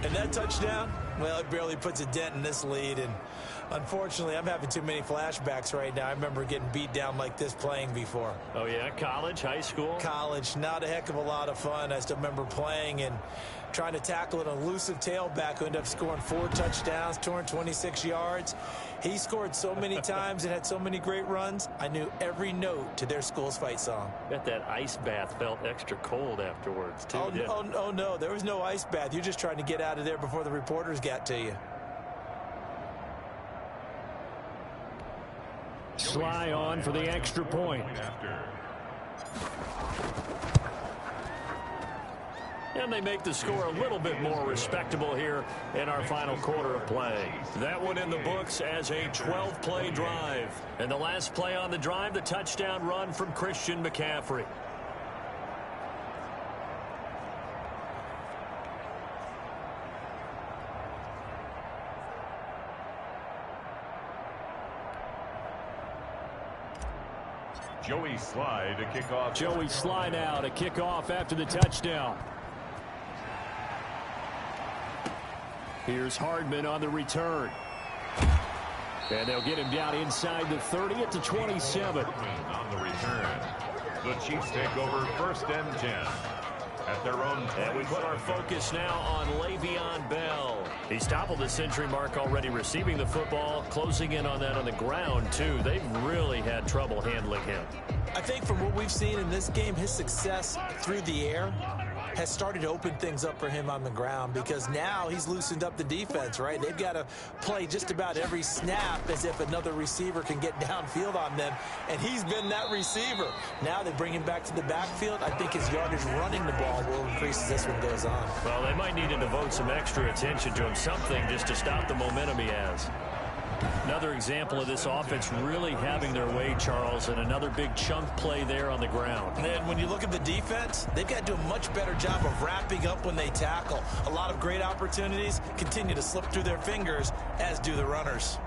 And that touchdown, well, it barely puts a dent in this lead. And unfortunately, I'm having too many flashbacks right now. I remember getting beat down like this playing before. Oh, yeah? College, high school? College, not a heck of a lot of fun. I still remember playing and trying to tackle an elusive tailback who ended up scoring 4 touchdowns, 226 yards. He scored so many times and had so many great runs, I knew every note to their school's fight song. Bet that ice bath felt extra cold afterwards, too. Oh, no, there was no ice bath. You're just trying to get out of there before the reporters got to you. Sly on for the extra point. And they make the score a little bit more respectable here in our final quarter of play. That one in the books as a 12-play drive. And the last play on the drive, the touchdown run from Christian McCaffrey. Joey Sly to kick off. Joey Sly now to kick off after the touchdown. Here's Hardman on the return. And they'll get him down inside the 30 at the 27. On the return. The Chiefs take over 1st and 10. At their own. And we put our focus now on Le'Veon Bell. He's toppled the century mark already receiving the football, closing in on that on the ground, too. They've really had trouble handling him. I think from what we've seen in this game, his success through the air has started to open things up for him on the ground because now he's loosened up the defense, right? They've got to play just about every snap as if another receiver can get downfield on them, and he's been that receiver. Now they bring him back to the backfield. I think his yardage running the ball will increase as this one goes on. Well, they might need to devote some extra attention to him, something just to stop the momentum he has. Another example of this offense really having their way, Charles, and another big chunk play there on the ground. And then when you look at the defense, they've got to do a much better job of wrapping up when they tackle. A lot of great opportunities continue to slip through their fingers, as do the runners.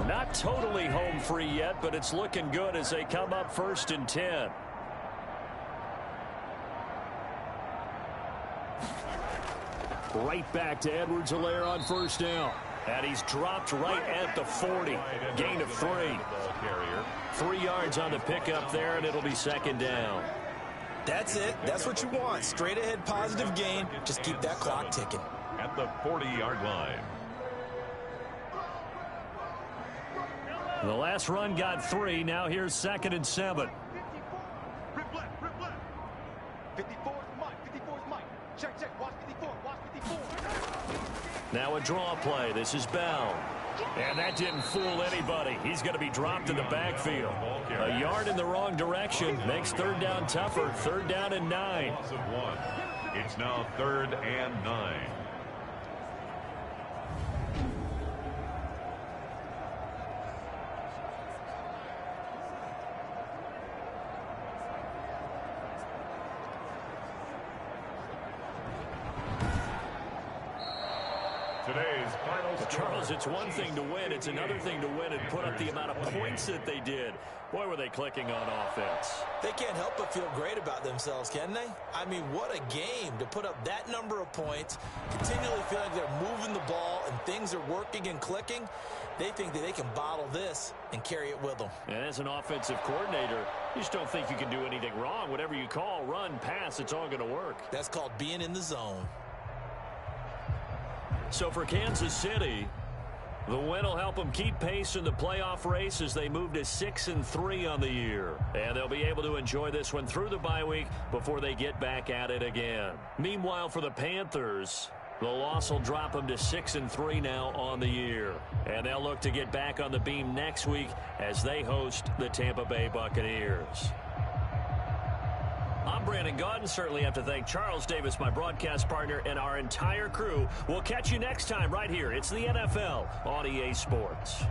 Not totally home free yet, but it's looking good as they come up 1st and 10. Right back to Edwards-Helaire on 1st down. And he's dropped right at the 40. Gain of 3. 3 yards on the pickup there, and it'll be 2nd down. That's it. That's what you want. Straight ahead positive gain. Just keep that clock ticking. At the 40-yard line. The last run got 3. Now here's 2nd and 7. 54. Rip left, rip left. 54 is Mike. 54 is Mike. Check, check. Watch 54. Watch 54. Now a draw play. This is Bell. And that didn't fool anybody. He's going to be dropped in the backfield. A yard in the wrong direction makes 3rd down tougher. 3rd down and 9. Loss of 1. It's now 3rd and 9. Today's final score. Charles, it's one thing to win. It's another thing to win and put up the amount of points that they did. Boy, were they clicking on offense. They can't help but feel great about themselves, can they? I mean, what a game to put up that number of points, continually feel like they're moving the ball and things are working and clicking. They think that they can bottle this and carry it with them. And as an offensive coordinator, you just don't think you can do anything wrong. Whatever you call, run, pass, it's all going to work. That's called being in the zone. So for Kansas City, the win will help them keep pace in the playoff race as they move to 6-3 on the year. And they'll be able to enjoy this one through the bye week before they get back at it again. Meanwhile, for the Panthers, the loss will drop them to 6-3 now on the year. And they'll look to get back on the beam next week as they host the Tampa Bay Buccaneers. I'm Brandon Gaudin. Certainly have to thank Charles Davis, my broadcast partner, and our entire crew. We'll catch you next time right here. It's the NFL on EA Sports.